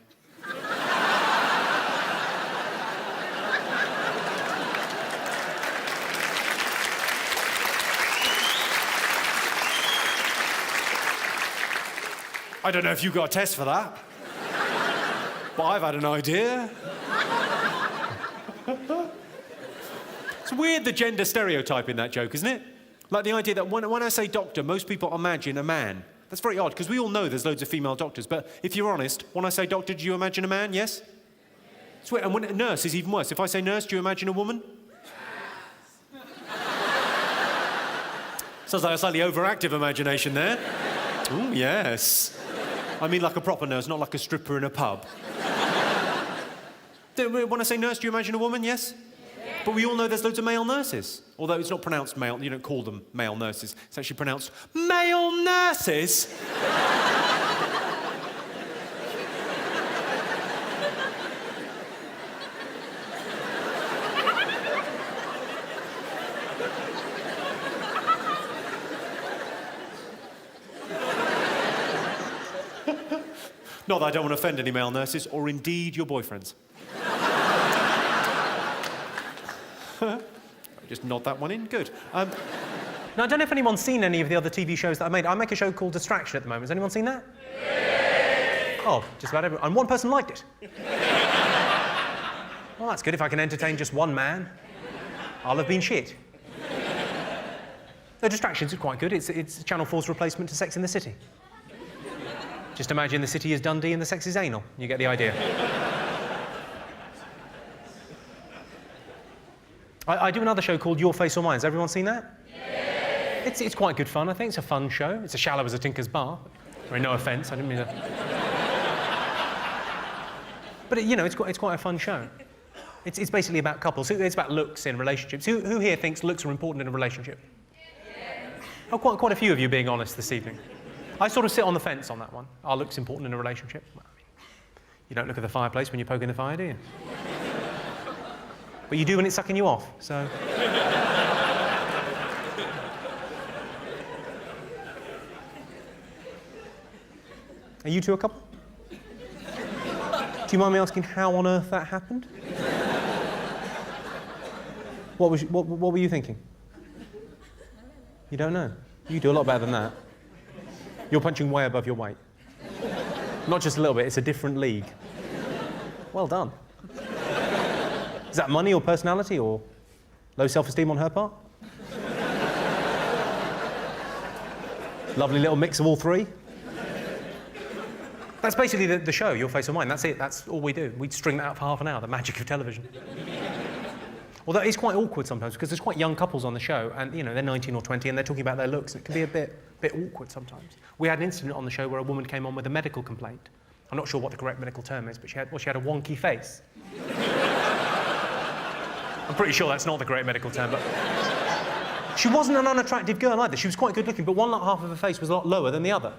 I don't know if you got a test for that, but I've had an idea. It's weird, the gender stereotype in that joke, isn't it? Like the idea that when I say doctor, most people imagine a man. That's very odd, because we all know there's loads of female doctors, but if you're honest, when I say doctor, do you imagine a man? Yes? It's weird. And when nurse is even worse. If I say nurse, do you imagine a woman? Sounds like a slightly overactive imagination there. Oh, yes. I mean like a proper nurse, not like a stripper in a pub. When I say nurse, do you imagine a woman? Yes? But we all know there's loads of male nurses. Although it's not pronounced male, you don't call them male nurses. It's actually pronounced male nurses. Not that I don't want to offend any male nurses, or indeed your boyfriends. Just nod that one in. Good. Now, I don't know if anyone's seen any of the other TV shows that I made. I make a show called Distraction at the moment. Has anyone seen that? Yeah. Oh, just about everyone. And one person liked it. Well, that's good. If I can entertain just one man, I'll have been shit. The Distractions is quite good. It's Channel 4's replacement to Sex in the City. Just imagine the city is Dundee and the sex is anal. You get the idea. I do another show called Your Face or Mine. Has everyone seen that? Yeah. It's quite good fun, I think. It's a fun show. It's as shallow as a Tinker's Bar. I mean, no offence, I didn't mean to... But, you know, it's quite a fun show. It's basically about couples. It's about looks in relationships. Who here thinks looks are important in a relationship? Yeah. Oh, quite a few of you being honest this evening. I sort of sit on the fence on that one. Are looks important in a relationship? Well, I mean, you don't look at the fireplace when you're poking the fire, do you? But you do when it's sucking you off, so... Are you two a couple? Do you mind me asking how on earth that happened? What were you thinking? You don't know? You do a lot better than that. You're punching way above your weight. Not just a little bit, it's a different league. Well done. Is that money or personality or low self-esteem on her part? Lovely little mix of all three. That's basically the show, Your Face or Mine. That's it, that's all we do. We string that out for half an hour, the magic of television. Although it's quite awkward sometimes because there's quite young couples on the show and, you know, they're 19 or 20 and they're talking about their looks. It can be a bit awkward sometimes. We had an incident on the show where a woman came on with a medical complaint. I'm not sure what the correct medical term is, but she had a wonky face. I'm pretty sure that's not the correct medical term, but... She wasn't an unattractive girl either. She was quite good looking, but one half of her face was a lot lower than the other.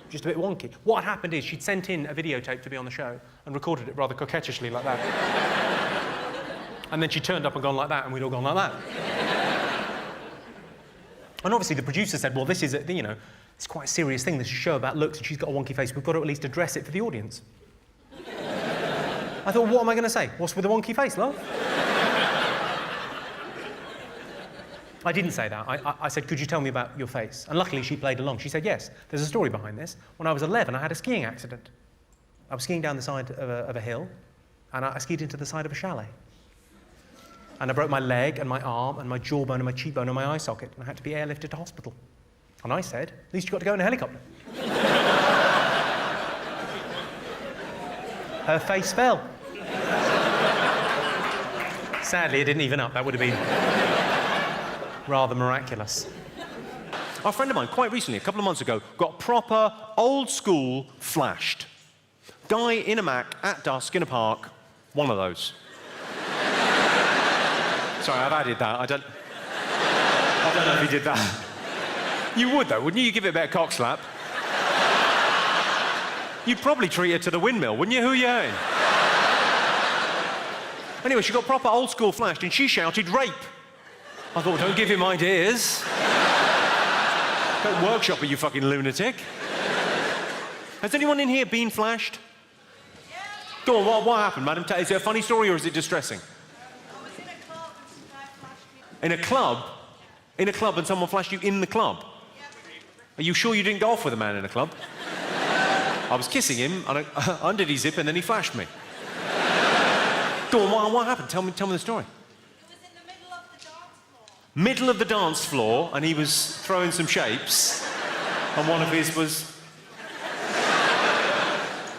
Just a bit wonky. What had happened is she'd sent in a videotape to be on the show and recorded it rather coquettishly like that. And then she turned up and gone like that, and we'd all gone like that. And obviously the producer said, well, this is, it's quite a serious thing. This is a show about looks, and she's got a wonky face. We've got to at least address it for the audience. I thought, what am I going to say? What's with the wonky face, love? I didn't say that. I said, could you tell me about your face? And luckily she played along. She said, yes, there's a story behind this. When I was 11, I had a skiing accident. I was skiing down the side of a hill, and I skied into the side of a chalet. And I broke my leg and my arm and my jawbone and my cheekbone and my eye socket, and I had to be airlifted to hospital. And I said, at least you got to go in a helicopter. Her face fell. Sadly, it didn't even up. That would have been rather miraculous. A friend of mine, quite recently, a couple of months ago, got proper, old-school flashed. Guy in a Mac, at dusk, in a park, one of those. Sorry, I've added that. I don't know if he did that. You would, though, wouldn't you? You'd give it a bit of cock slap. You'd probably treat her to the windmill, wouldn't you? Who are you hurting? Anyway, she got proper old-school flashed, and she shouted, rape. I thought, don't give him ideas. Don't workshop it, you fucking lunatic. Has anyone in here been flashed? Yeah. Go on, what happened, madam? Is it a funny story or is it distressing? I was in a club and some guy flashed me. In a club? In a club and someone flashed you in the club? Yeah. Are you sure you didn't go off with a man in a club? I was kissing him, and I undid his zip, and then he flashed me. Go on, what happened? Tell me the story. It was in the middle of the dance floor. Middle of the dance floor, and he was throwing some shapes, and one of his was...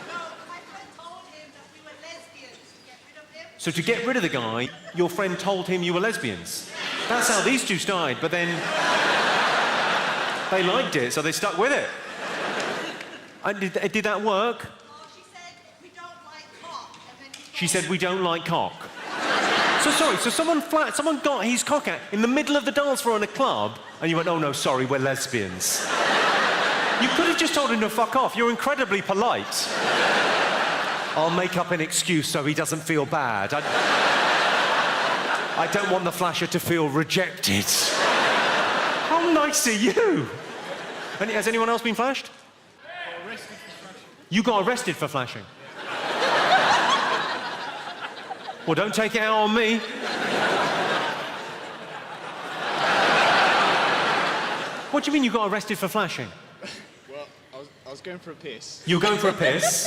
No, my friend told him that we were lesbians to get rid of him. So to get rid of the guy, your friend told him you were lesbians. That's how these two started, but then they liked it, so they stuck with it. And did that work? Oh, she said, we don't like cock. And then he She said, we don't like cock. So sorry, so someone got his cock out in the middle of the dance floor in a club, and you went, oh no, sorry, we're lesbians. You could have just told him to fuck off. You're incredibly polite. I'll make up an excuse so he doesn't feel bad. I don't want the flasher to feel rejected. How nice are you? And has anyone else been flashed? You got arrested for flashing? Well, don't take it out on me. What do you mean you got arrested for flashing? Well, I was going for a piss. You were going for a piss?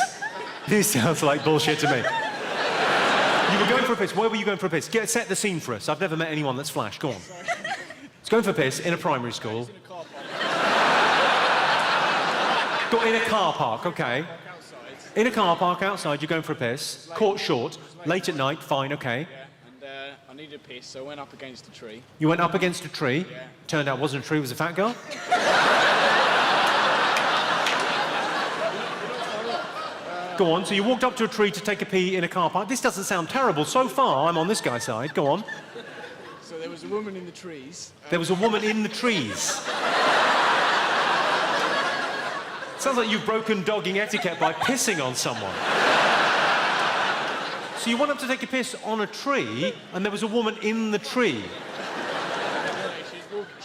This sounds like bullshit to me. You were going for a piss. Where were you going for a piss? Set the scene for us. I've never met anyone that's flashed. Go on. It's going for a piss in a primary school. In a car park, okay. In a car park outside, you're going for a piss. Caught short, late at night, fine, okay. Yeah, and I needed a piss, so I went up against a tree. You went up against a tree. Yeah. Turned out it wasn't a tree, it was a fat girl. Go on, so you walked up to a tree to take a pee in a car park. This doesn't sound terrible. So far, I'm on this guy's side. Go on. So there was a woman in the trees. There was a woman in the trees. Sounds like you've broken dogging etiquette by pissing on someone. So you went up to take a piss on a tree, and there was a woman in the tree.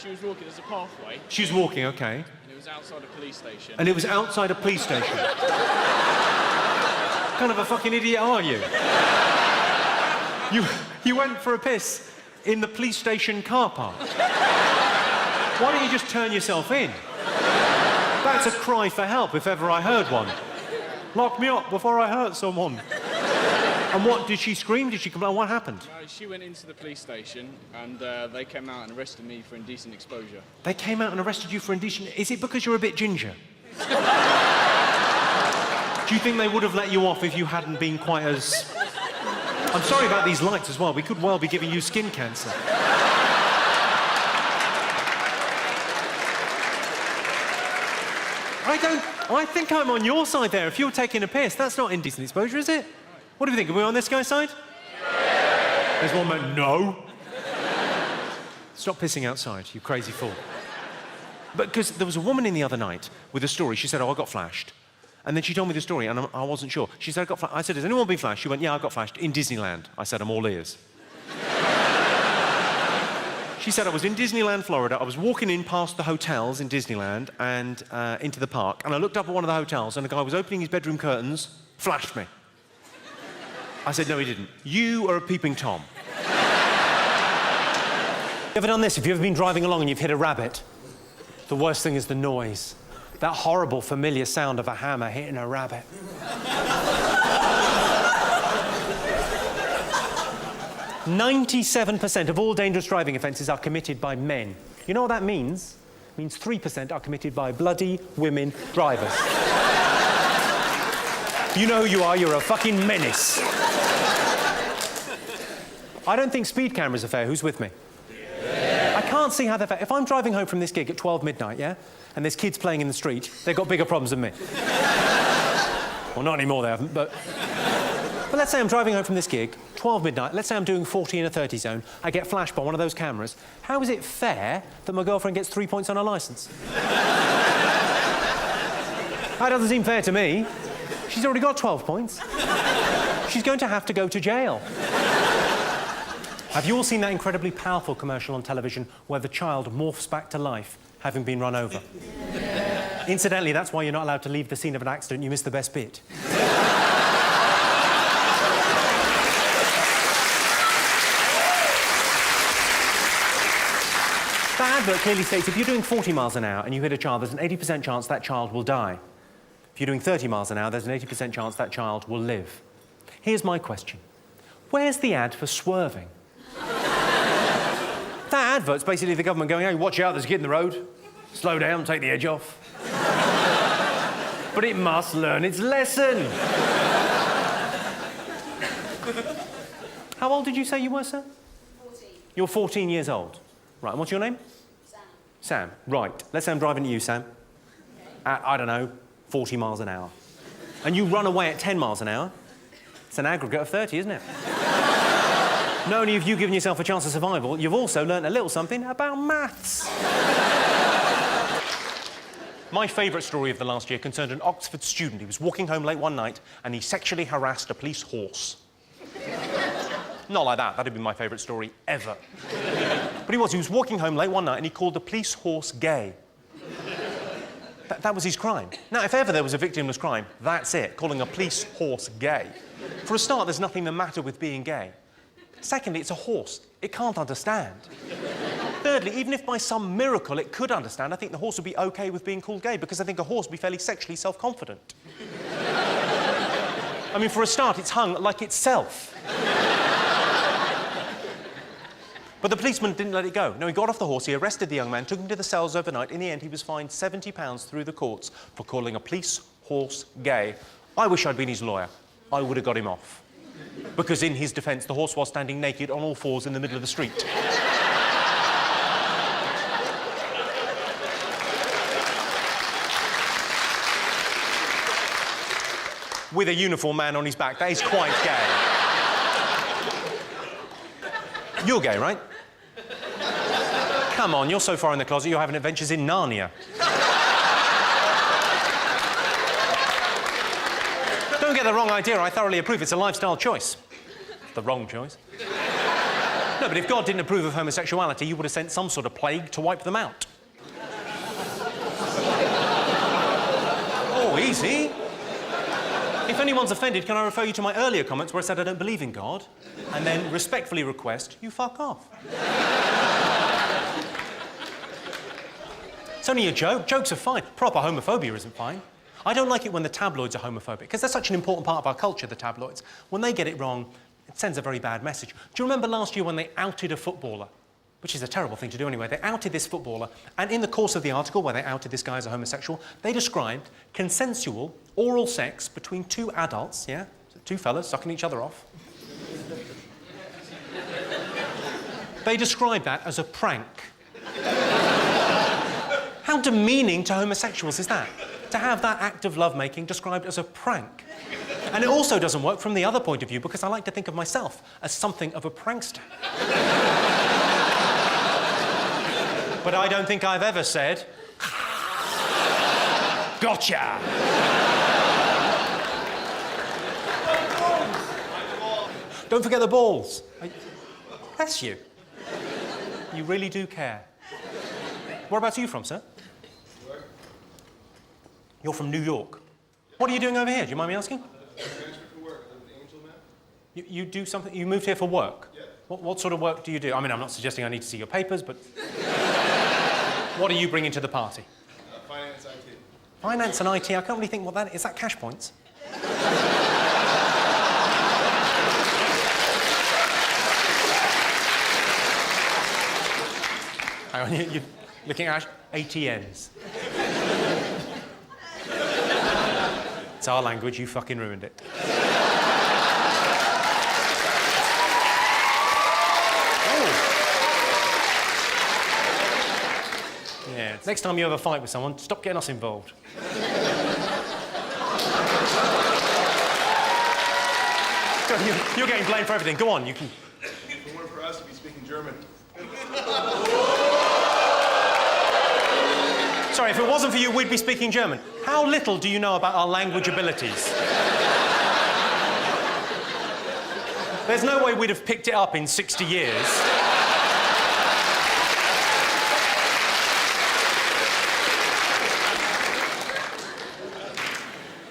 she was walking. There's a pathway, She was walking, okay. and it was outside a police station. And it was outside a police station. What kind of a fucking idiot are you? You went for a piss in the police station car park. Why don't you just turn yourself in? That's a cry for help if ever I heard one. Lock me up before I hurt someone. And what, did she scream? Did she complain? What happened? She went into the police station, and they came out and arrested me for indecent exposure. They came out and arrested you for indecent... Is it because you're a bit ginger? Do you think they would have let you off if you hadn't been quite as... I'm sorry about these lights as well. We could well be giving you skin cancer. I think I'm on your side there. If you're taking a piss, that's not indecent exposure, is it? What do you think? Are we on this guy's side? There's one man, no. Stop pissing outside, you crazy fool. But because there was a woman in the other night with a story. She said, oh, I got flashed. And then she told me the story, and I wasn't sure. She said, I got flashed. I said, has anyone been flashed? She went, yeah, I got flashed in Disneyland. I said, I'm all ears. She said, I was in Disneyland, Florida. I was walking in past the hotels in Disneyland and into the park, and I looked up at one of the hotels, and a guy was opening his bedroom curtains, flashed me. I said, no, he didn't. You are a peeping Tom. You ever done this? Have you ever been driving along and you've hit a rabbit? The worst thing is the noise. That horrible, familiar sound of a hammer hitting a rabbit. 97% of all dangerous driving offences are committed by men. You know what that means? It means 3% are committed by bloody women drivers. You know who you are, you're a fucking menace. I don't think speed cameras are fair. Who's with me? Yeah. I can't see how they're fair. If I'm driving home from this gig at 12 midnight, yeah, and there's kids playing in the street, they've got bigger problems than me. Well, not anymore, they haven't, but let's say I'm driving home from this gig, 12 midnight, let's say I'm doing 40 in a 30 zone, I get flashed by one of those cameras. How is it fair that my girlfriend gets 3 points on her licence? That doesn't seem fair to me. She's already got 12 points. She's going to have to go to jail. Have you all seen that incredibly powerful commercial on television where the child morphs back to life, having been run over? Yeah. Incidentally, that's why you're not allowed to leave the scene of an accident. You missed the best bit. That advert clearly states if you're doing 40 miles an hour and you hit a child, there's an 80% chance that child will die. If you're doing 30 miles an hour, there's an 80% chance that child will live. Here's my question. Where's the ad for swerving? That advert's basically the government going, hey, watch out, there's a kid in the road. Slow down, take the edge off. But it must learn its lesson. How old did you say you were, sir? 14. You're 14 years old. Right, and what's your name? Sam. Sam, right. Let's say I'm driving to you, Sam. At, I don't know, 40 miles an hour. And you run away at 10 miles an hour. It's an aggregate of 30, isn't it? Not only have you given yourself a chance of survival, you've also learnt a little something about maths. My favourite story of the last year concerned an Oxford student. He was walking home late one night and he sexually harassed a police horse. Not like that. That'd be my favourite story ever. But he was walking home late one night and he called the police horse gay. That was his crime. Now, if ever there was a victimless crime, that's it, calling a police horse gay. For a start, there's nothing the matter with being gay. Secondly, it's a horse. It can't understand. Thirdly, even if by some miracle it could understand, I think the horse would be OK with being called gay because I think a horse would be fairly sexually self-confident. I mean, for a start, it's hung like itself. But the policeman didn't let it go. No, he got off the horse, he arrested the young man, took him to the cells overnight. In the end, he was fined £70 through the courts for calling a police horse gay. I wish I'd been his lawyer. I would have got him off. Because in his defence, the horse was standing naked on all fours in the middle of the street. With a uniformed man on his back. That is quite gay. You're gay, right? Come on, you're so far in the closet, you're having adventures in Narnia. Don't get the wrong idea, I thoroughly approve. It's a lifestyle choice. The wrong choice. No, but if God didn't approve of homosexuality, you would have sent some sort of plague to wipe them out. Oh, easy. If anyone's offended, can I refer you to my earlier comments where I said I don't believe in God, and then respectfully request you fuck off. It's only a joke. Jokes are fine. Proper homophobia isn't fine. I don't like it when the tabloids are homophobic, because they're such an important part of our culture, the tabloids. When they get it wrong, it sends a very bad message. Do you remember last year when they outed a footballer? Which is a terrible thing to do anyway. They outed this footballer, and in the course of the article where they outed this guy as a homosexual, they described consensual oral sex between two adults, yeah? Two fellas sucking each other off. They described that as a prank. How demeaning to homosexuals is that? To have that act of lovemaking described as a prank. And it also doesn't work from the other point of view, because I like to think of myself as something of a prankster. But I don't think I've ever said, gotcha! Don't forget the balls. Bless you. You really do care. Whereabouts are you from, sir? You're from New York. What are you doing over here? Do you mind me asking? For work. I'm an angel man. You do something? You moved here for work? Yeah. What sort of work do you do? I mean, I'm not suggesting I need to see your papers, but... What are you bringing to the party? Finance, IT. Finance and IT? I can't really think what that is. Is that cash points? Hang on, you're looking at ATMs. It's our language, you fucking ruined it. Yeah. Next time you have a fight with someone, stop getting us involved. You're getting blamed for everything. Go on, you can... If it weren't for us, we'd be speaking German. Sorry, if it wasn't for you, we'd be speaking German. How little do you know about our language abilities? There's no way we'd have picked it up in 60 years.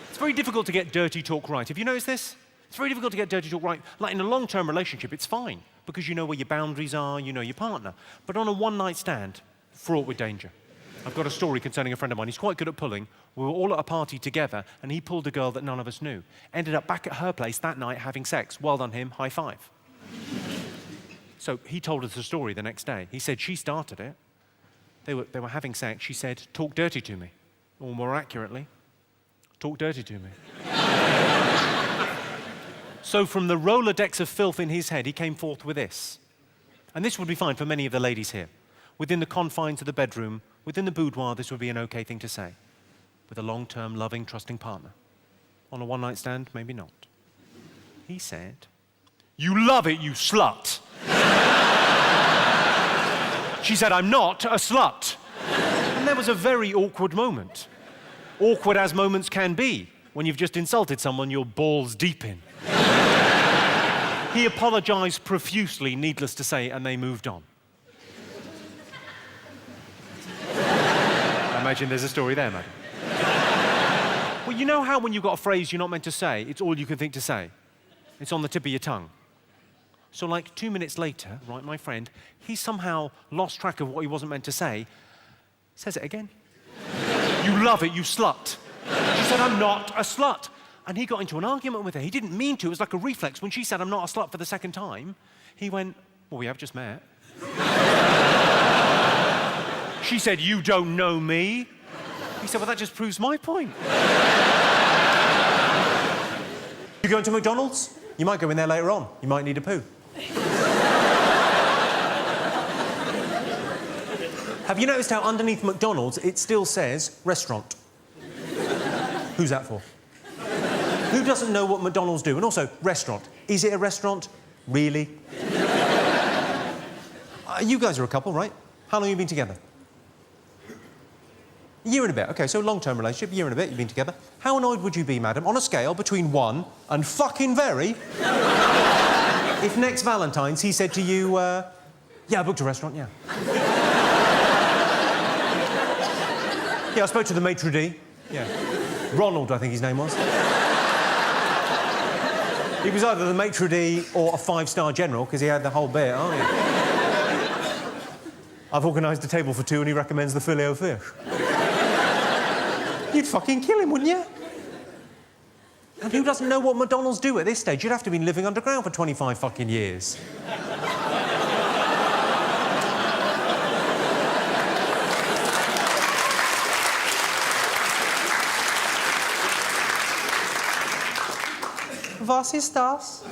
It's very difficult to get dirty talk right. Have you noticed this? It's very difficult to get dirty talk right. Like, in a long-term relationship, it's fine, because you know where your boundaries are, you know your partner. But on a one-night stand, fraught with danger. I've got a story concerning a friend of mine. He's quite good at pulling. We were all at a party together, and he pulled a girl that none of us knew. Ended up back at her place that night having sex. Well done him, high five. So he told us the story the next day. He said she started it. They were having sex. She said, talk dirty to me. Or more accurately, talk dirty to me. So from the Rolodex of filth in his head, he came forth with this. And this would be fine for many of the ladies here. Within the confines of the bedroom, within the boudoir, this would be an okay thing to say. With a long-term, loving, trusting partner. On a one-night stand, maybe not. He said, you love it, you slut. She said, I'm not a slut. And there was a very awkward moment. Awkward as moments can be when you've just insulted someone you're balls deep in. He apologized profusely, needless to say, and they moved on. I imagine there's a story there, madam. Well, you know how when you've got a phrase you're not meant to say, it's all you can think to say? It's on the tip of your tongue. So like 2 minutes later, right, my friend, he somehow lost track of what he wasn't meant to say, says it again. You love it, you slut. She said, I'm not a slut. And he got into an argument with her. He didn't mean to. It was like a reflex. When she said, I'm not a slut for the second time, he went, well, we have just met. She said, you don't know me. He said, well, that just proves my point. You going to McDonald's? You might go in there later on. You might need a poo. Have you noticed how underneath McDonald's it still says restaurant? Who's that for? Who doesn't know what McDonald's do? And also, restaurant. Is it a restaurant? Really? You guys are a couple, right? How long have you been together? A year and a bit. OK, so long-term relationship, a year and a bit, you've been together. How annoyed would you be, madam, on a scale between 1 and fucking very? If next Valentine's he said to you, yeah, I booked a restaurant, yeah. Yeah, I spoke to the maitre d'. Yeah. Ronald, I think his name was. He was either the maitre d' or a 5-star general, because he had the whole bit, oh, yeah. I've organised a table for 2 and he recommends the filet-o-fish. You'd fucking kill him, wouldn't you? And who doesn't know what McDonald's do at this stage? You'd have to have been living underground for 25 fucking years. Was ist das?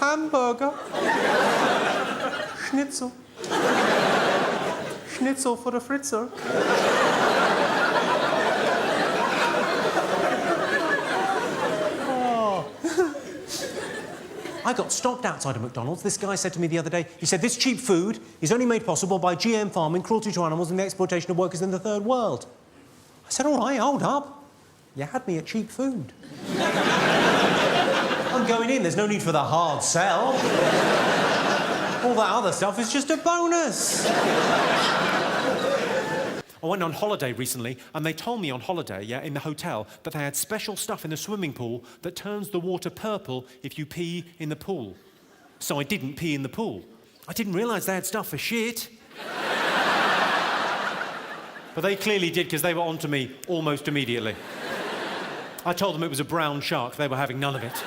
Hamburger. Schnitzel. Schnitzel for the Fritzer. Oh. I got stopped outside of McDonald's. This guy said to me the other day, he said, this cheap food is only made possible by GM farming, cruelty to animals and the exploitation of workers in the third world. I said, all right, hold up. You had me at cheap food. I'm going in, there's no need for the hard sell. All that other stuff is just a bonus. I went on holiday recently, and they told me on holiday, yeah, in the hotel, that they had special stuff in the swimming pool that turns the water purple if you pee in the pool. So I didn't pee in the pool. I didn't realise they had stuff for shit. But they clearly did, because they were onto me almost immediately. I told them it was a brown shark. They were having none of it.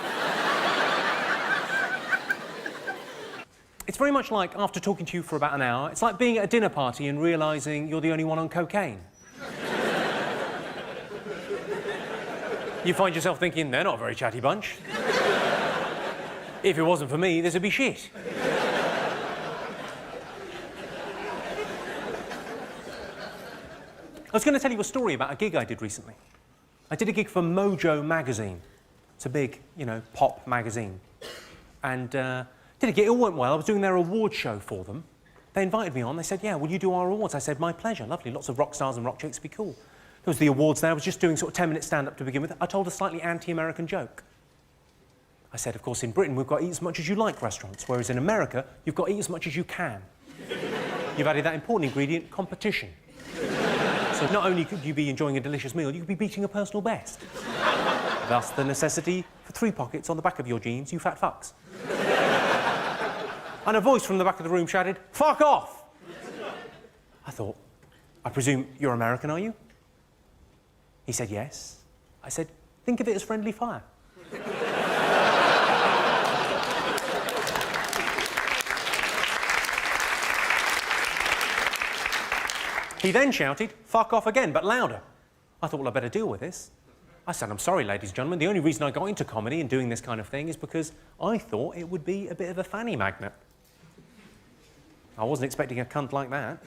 It's very much like, after talking to you for about an hour, it's like being at a dinner party and realising you're the only one on cocaine. You find yourself thinking, they're not a very chatty bunch. If it wasn't for me, this would be shit. I was going to tell you a story about a gig I did recently. I did a gig for Mojo magazine. It's a big, you know, pop magazine. And did a gig, it all went well. I was doing their award show for them. They invited me on. They said, yeah, will you do our awards? I said, my pleasure, lovely. Lots of rock stars and rock chicks, be cool. There was the awards there. I was just doing sort of 10-minute stand-up to begin with. I told a slightly anti-American joke. I said, of course, in Britain, we've got eat as much as you like restaurants, whereas in America, you've got eat as much as you can. You've added that important ingredient, competition. So not only could you be enjoying a delicious meal, you could be beating a personal best. Thus, the necessity for 3 pockets on the back of your jeans, you fat fucks. And a voice from the back of the room shouted, fuck off! I thought, I presume you're American, are you? He said, yes. I said, think of it as friendly fire. He then shouted, fuck off again, but louder. I thought, well, I better deal with this. I said, I'm sorry, ladies and gentlemen, the only reason I got into comedy and doing this kind of thing is because I thought it would be a bit of a fanny magnet. I wasn't expecting a cunt like that.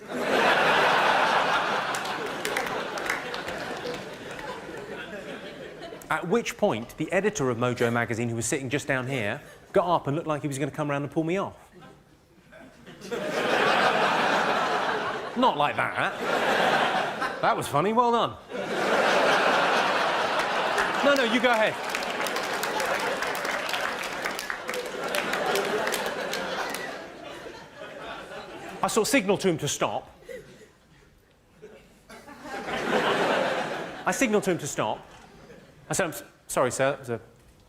At which point, the editor of Mojo magazine, who was sitting just down here, got up and looked like he was going to come around and pull me off. Not like that. That was funny, well done. No, you go ahead. I sort of signalled to him to stop. I signalled to him to stop. I said, I'm sorry, sir, it was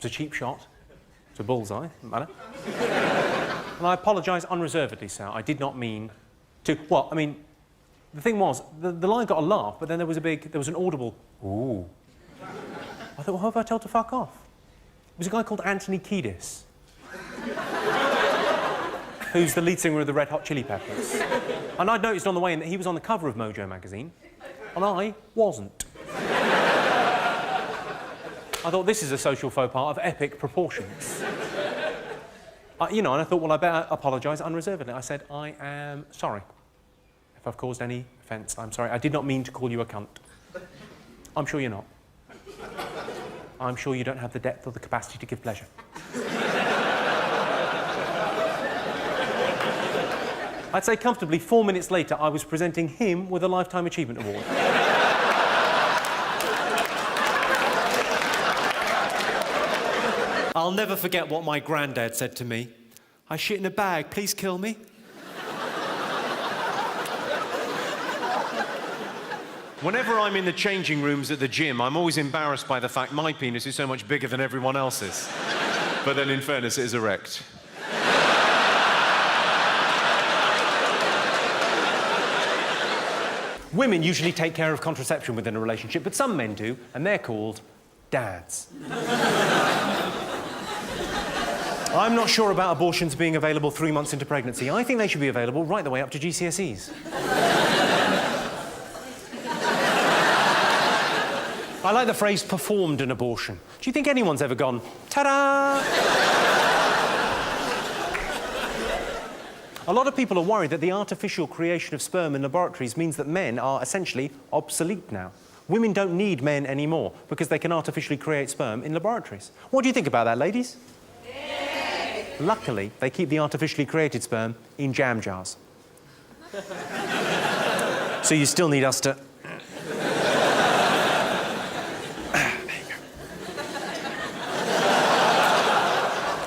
a cheap shot. It's a bullseye, doesn't matter. And I apologise unreservedly, sir. I did not mean to... Well, I mean, the thing was, the line got a laugh, but then there was an audible, ooh. I thought, well, who have I told to fuck off? It was a guy called Anthony Kiedis, who's the lead singer of the Red Hot Chili Peppers. And I'd noticed on the way in that he was on the cover of Mojo magazine, and I wasn't. I thought, this is a social faux pas of epic proportions. You know, and I thought, well, I better apologise unreservedly. I said, I am sorry. If I've caused any offence, I'm sorry. I did not mean to call you a cunt. I'm sure you're not. I'm sure you don't have the depth or the capacity to give pleasure. I'd say comfortably 4 minutes later, I was presenting him with a Lifetime Achievement Award. I'll I'll never forget what my granddad said to me. I shit in a bag, please kill me. Whenever I'm in the changing rooms at the gym, I'm always embarrassed by the fact my penis is so much bigger than everyone else's. But then, in fairness, it is erect. Women usually take care of contraception within a relationship, but some men do, and they're called dads. I'm not sure about abortions being available 3 months into pregnancy. I think they should be available right the way up to GCSEs. I like the phrase performed an abortion. Do you think anyone's ever gone, ta-da? A lot of people are worried that the artificial creation of sperm in laboratories means that men are essentially obsolete now. Women don't need men anymore because they can artificially create sperm in laboratories. What do you think about that, ladies? Yeah. Luckily, they keep the artificially created sperm in jam jars. So you still need us to...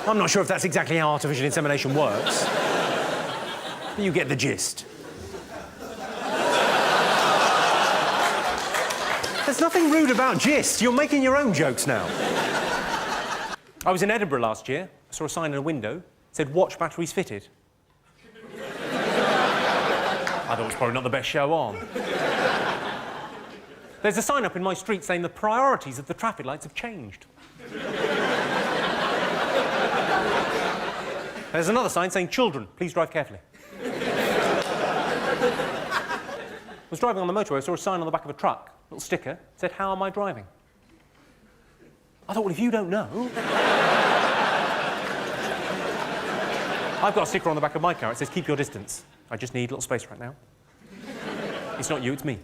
I'm not sure if that's exactly how artificial insemination works. But you get the gist. There's nothing rude about gist. You're making your own jokes now. I was in Edinburgh last year. I saw a sign in a window. It said, watch batteries fitted. I thought it was probably not the best show on. There's a sign up in my street saying the priorities of the traffic lights have changed. There's another sign saying, children, please drive carefully. I was driving on the motorway, I saw a sign on the back of a truck, a little sticker, said, how am I driving? I thought, well, if you don't know... I've got a sticker on the back of my car, it says, keep your distance. I just need a little space right now. It's not you, it's me.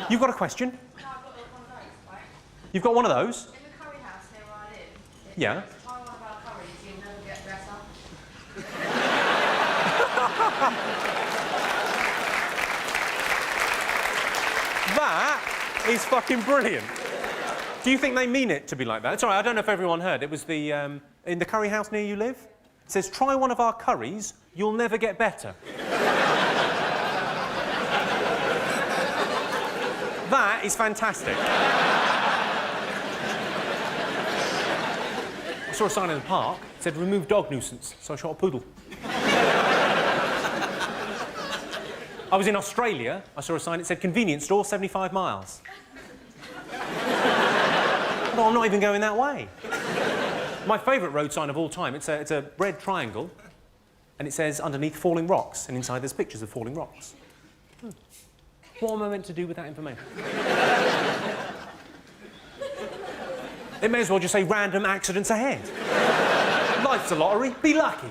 You've got a question? No, I've got one of those, right? You've got one of those? In the curry house near where I live. Yeah. Try one of our curries, you'll never get better. That is fucking brilliant. Do you think they mean it to be like that? Sorry, I don't know if everyone heard. It was the, in the curry house near you live. It says, try one of our curries, you'll never get better. That is fantastic. I saw a sign in the park. It said, remove dog nuisance, so I shot a poodle. I was in Australia. I saw a sign that said, convenience store, 75 miles. No, I'm not even going that way. My favourite road sign of all time, it's a red triangle, and it says underneath, falling rocks, and inside there's pictures of falling rocks. What am I meant to do with that information? It may as well just say random accidents ahead. Life's a lottery, be lucky.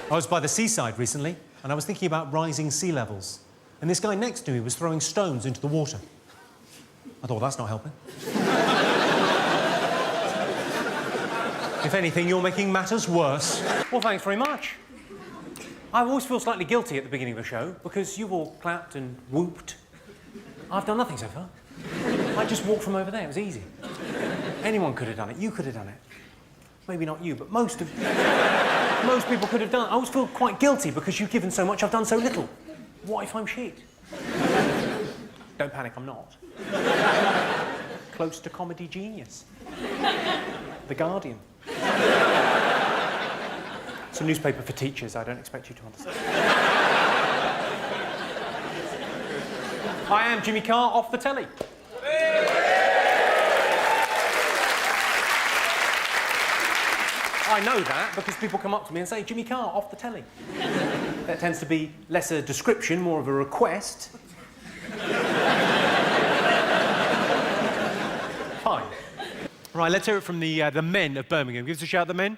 I was by the seaside recently, and I was thinking about rising sea levels. And this guy next to me was throwing stones into the water. I thought, well, that's not helping. If anything, you're making matters worse. Well, thanks very much. I always feel slightly guilty at the beginning of a show because you've all clapped and whooped. I've done nothing so far. I just walked from over there. It was easy. Anyone could have done it. You could have done it. Maybe not you, but most people could have done it. I always feel quite guilty because you've given so much, I've done so little. What if I'm shit? Don't panic, I'm not. Close to comedy genius. The Guardian. It's a newspaper for teachers, I don't expect you to understand. I am Jimmy Carr, off the telly. I know that because people come up to me and say, Jimmy Carr, off the telly. That tends to be less a description, more of a request. Fine. Right, let's hear it from the men of Birmingham. Give us a shout, the men.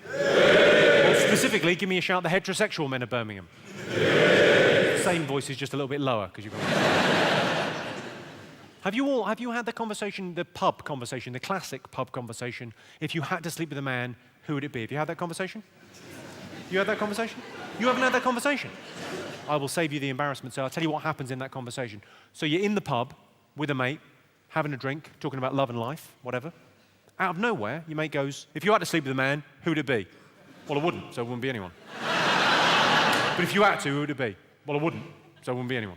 Or specifically, give me a shout, the heterosexual men of Birmingham. Same voice is just a little bit lower because you've got. Have you had the conversation, the pub conversation, the classic pub conversation? If you had to sleep with a man, who would it be? Have you had that conversation? You had that conversation? You haven't had that conversation? I will save you the embarrassment, so I'll tell you what happens in that conversation. So you're in the pub with a mate, having a drink, talking about love and life, whatever. Out of nowhere, your mate goes, if you had to sleep with a man, who would it be? Well, I wouldn't, so it wouldn't be anyone. But if you had to, who would it be? Well, I wouldn't, so it wouldn't be anyone.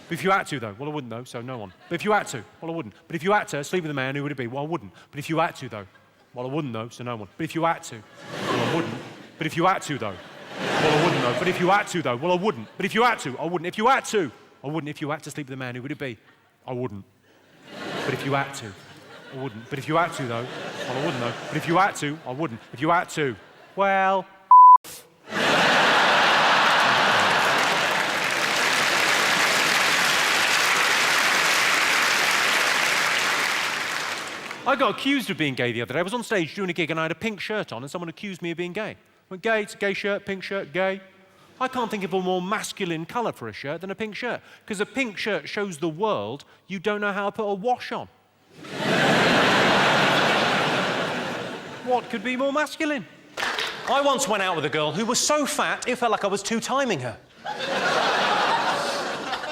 But if you had to, though, well, I wouldn't, though, so no one. But if you had to, well, I wouldn't. But if you had to sleep with a man, who would it be? Well, I wouldn't. But if you had to, though, well, I wouldn't, though, so no one. But if you had to, well, I wouldn't. But if you had to, though, well, I wouldn't, though. But if you had to, though, well, I wouldn't. But if you had to, I wouldn't. If you had to, I wouldn't. If you had to sleep with a man, who would it be? I wouldn't. But if you had to, I wouldn't. But if you had to, though, well, I wouldn't, though. But if you had to, I wouldn't. If you had to, well... I got accused of being gay the other day. I was on stage doing a gig and I had a pink shirt on and someone accused me of being gay. I went, gay, it's a gay shirt, pink shirt, gay. I can't think of a more masculine colour for a shirt than a pink shirt, because a pink shirt shows the world you don't know how to put a wash on. What could be more masculine? I once went out with a girl who was so fat, it felt like I was two-timing her.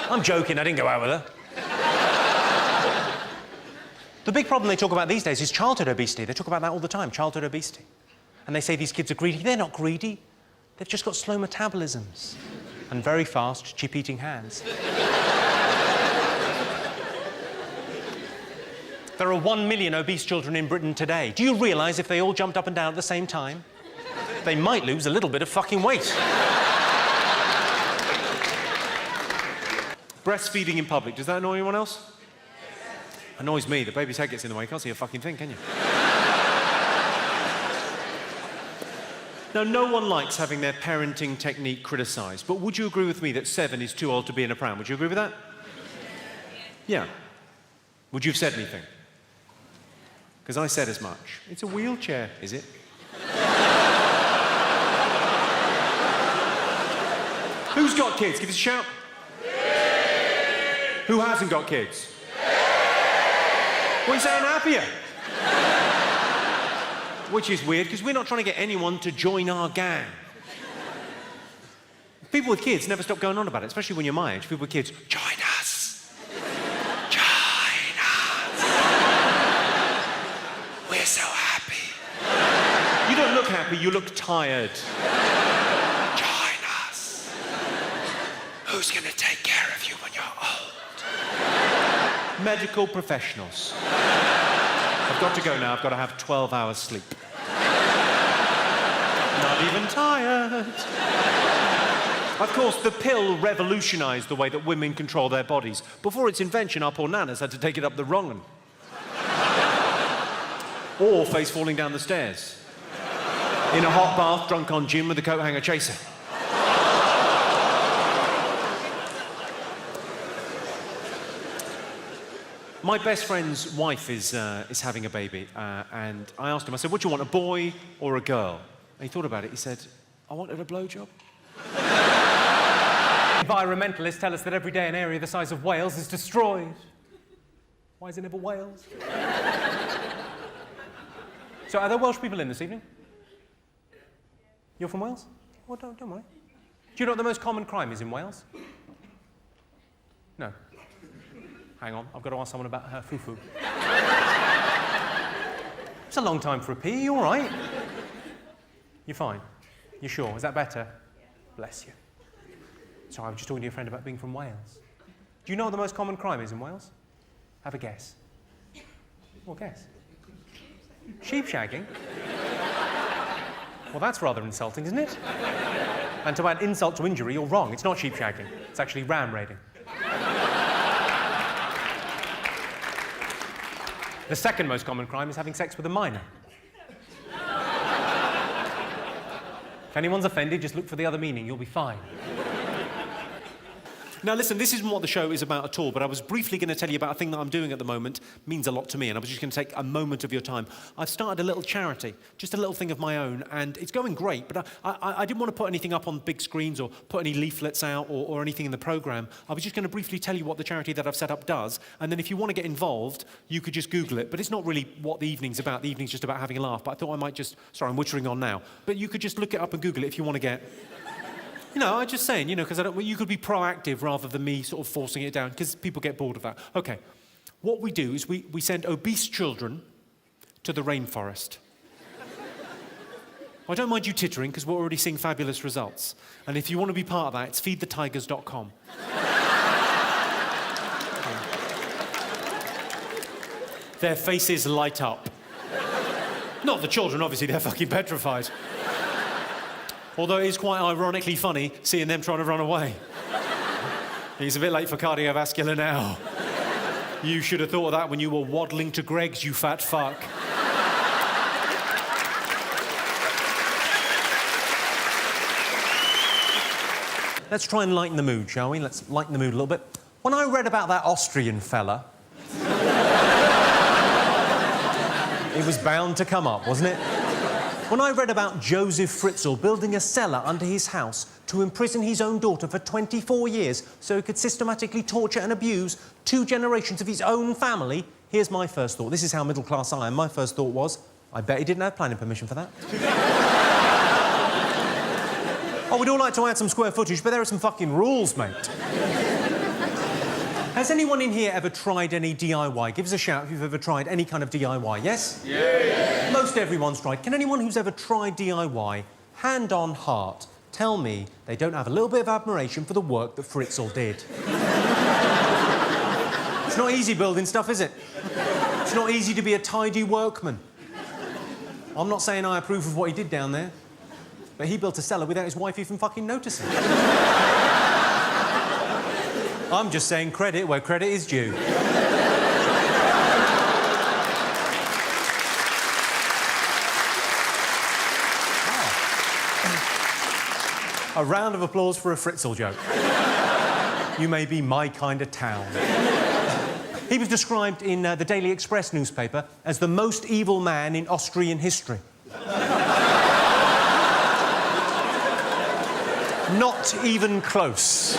I'm joking, I didn't go out with her. The big problem they talk about these days is childhood obesity. They talk about that all the time, childhood obesity. And they say these kids are greedy. They're not greedy. They've just got slow metabolisms and very fast, chip-eating hands. There are 1 million obese children in Britain today. Do you realise if they all jumped up and down at the same time, they might lose a little bit of fucking weight? Breastfeeding in public, does that annoy anyone else? Annoys me. The baby's head gets in the way. You can't see a fucking thing, can you? Now, no one likes having their parenting technique criticised, but would you agree with me that 7 is too old to be in a pram? Would you agree with that? Yeah. Would you have said anything? Because I said as much. It's a wheelchair, is it? Who's got kids? Give us a shout. Who hasn't got kids? What are you saying, happier? Which is weird, because we're not trying to get anyone to join our gang. People with kids never stop going on about it, especially when you're my age. People with kids, join us. Join us. We're so happy. You don't look happy, you look tired. Join us. Who's going to take care of you when you're old? Medical professionals. I've got to go now. I've got to have 12 hours sleep. Not even tired. Of course, the pill revolutionised the way that women control their bodies. Before its invention, our poor nanas had to take it up the wrong one. Or face falling down the stairs. In a hot bath, drunk on gin with a coat hanger chaser. My best friend's wife is having a baby, and I asked him, I said, what do you want, a boy or a girl? And he thought about it. He said, I wanted a blowjob. Environmentalists tell us that every day an area the size of Wales is destroyed. Why is it never Wales? So are there Welsh people in this evening? You're from Wales? Well, don't worry. Do you know what the most common crime is in Wales? No. Hang on, I've got to ask someone about her foo-foo. It's a long time for a pee, you all right? You're fine? You sure? Is that better? Bless you. Sorry, I was just talking to your friend about being from Wales. Do you know what the most common crime is in Wales? Have a guess. What guess? Sheep shagging? Well, that's rather insulting, isn't it? And to add insult to injury, you're wrong. It's not sheep shagging. It's actually ram raiding. The second most common crime is having sex with a minor. If anyone's offended, just look for the other meaning. You'll be fine. Now, listen, this isn't what the show is about at all, but I was briefly going to tell you about a thing that I'm doing at the moment. It means a lot to me, and I was just going to take a moment of your time. I've started a little charity, just a little thing of my own, and it's going great, but I didn't want to put anything up on big screens or put any leaflets out or anything in the programme. I was just going to briefly tell you what the charity that I've set up does, and then if you want to get involved, you could just Google it. But it's not really what the evening's about. The evening's just about having a laugh, but I thought I might just... Sorry, I'm wittering on now. But you could just look it up and Google it if you want to get... You know, I'm just saying, you know, because you could be proactive rather than me sort of forcing it down, because people get bored of that. OK, what we do is we send obese children to the rainforest. I don't mind you tittering, because we're already seeing fabulous results. And if you want to be part of that, it's feedthetigers.com. Their faces light up. Not the children, obviously, they're fucking petrified. Although it is quite ironically funny seeing them trying to run away. He's a bit late for cardiovascular now. You should have thought of that when you were waddling to Greg's, you fat fuck. Let's try and lighten the mood, shall we? Let's lighten the mood a little bit. When I read about that Austrian fella, it was bound to come up, wasn't it? When I read about Joseph Fritzl building a cellar under his house to imprison his own daughter for 24 years so he could systematically torture and abuse 2 generations of his own family, here's my first thought. This is how middle class I am. My first thought was, I bet he didn't have planning permission for that. Oh, we'd all like to add some square footage, but there are some fucking rules, mate. Has anyone in here ever tried any DIY? Give us a shout if you've ever tried any kind of DIY, yes? Yeah. Most everyone's tried. Can anyone who's ever tried DIY, hand on heart, tell me they don't have a little bit of admiration for the work that Fritzl did? It's not easy building stuff, is it? It's not easy to be a tidy workman. I'm not saying I approve of what he did down there, but he built a cellar without his wife even fucking noticing. I'm just saying credit where credit is due. A round of applause for a Fritzl joke. You may be my kind of town. He was described in the Daily Express newspaper as the most evil man in Austrian history. Not even close.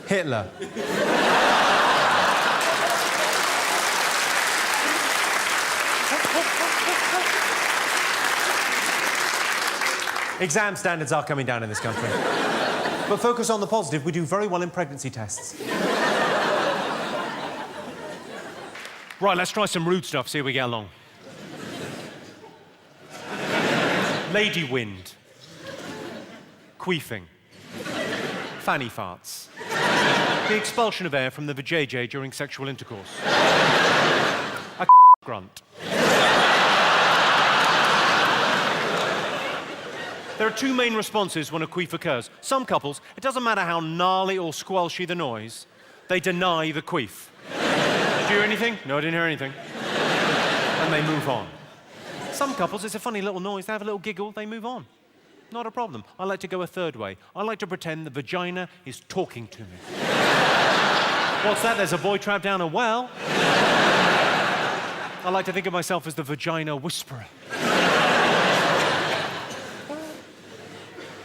Hitler. Exam standards are coming down in this country. But focus on the positive. We do very well in pregnancy tests. Right, let's try some rude stuff, see how we get along. Lady wind. Queefing. Fanny farts. The expulsion of air from the vajayjay during sexual intercourse. A grunt. There are 2 main responses when a queef occurs. Some couples, it doesn't matter how gnarly or squelchy the noise, they deny the queef. Did you hear anything? No, I didn't hear anything. And they move on. Some couples, it's a funny little noise, they have a little giggle, they move on. Not a problem. I like to go a third way. I like to pretend the vagina is talking to me. What's that? There's a boy trapped down a well. I like to think of myself as the vagina whisperer.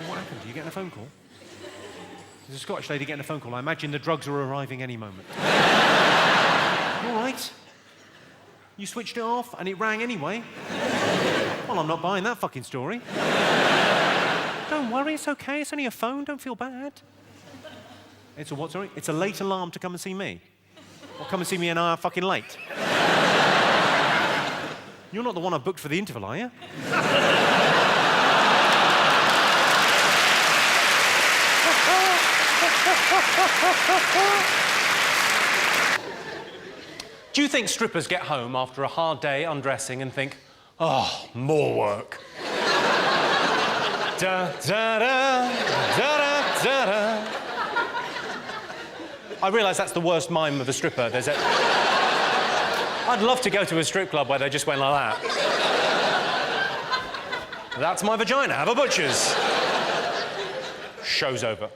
What happened? Are you getting a phone call? There's a Scottish lady getting a phone call. I imagine the drugs are arriving any moment. You all right? You switched it off and it rang anyway? Well, I'm not buying that fucking story. Don't worry, it's okay. It's only a phone. Don't feel bad. It's a what, sorry? It's a late alarm to come and see me. Or come and see me an hour fucking late. You're not the one I booked for the interval, are you? Do you think strippers get home after a hard day undressing and think, oh, more work? Da, da, da, da, da, da, da. I realise that's the worst mime of a stripper. I'd love to go to a strip club where they just went like that. That's my vagina. Have a butcher's. Show's over.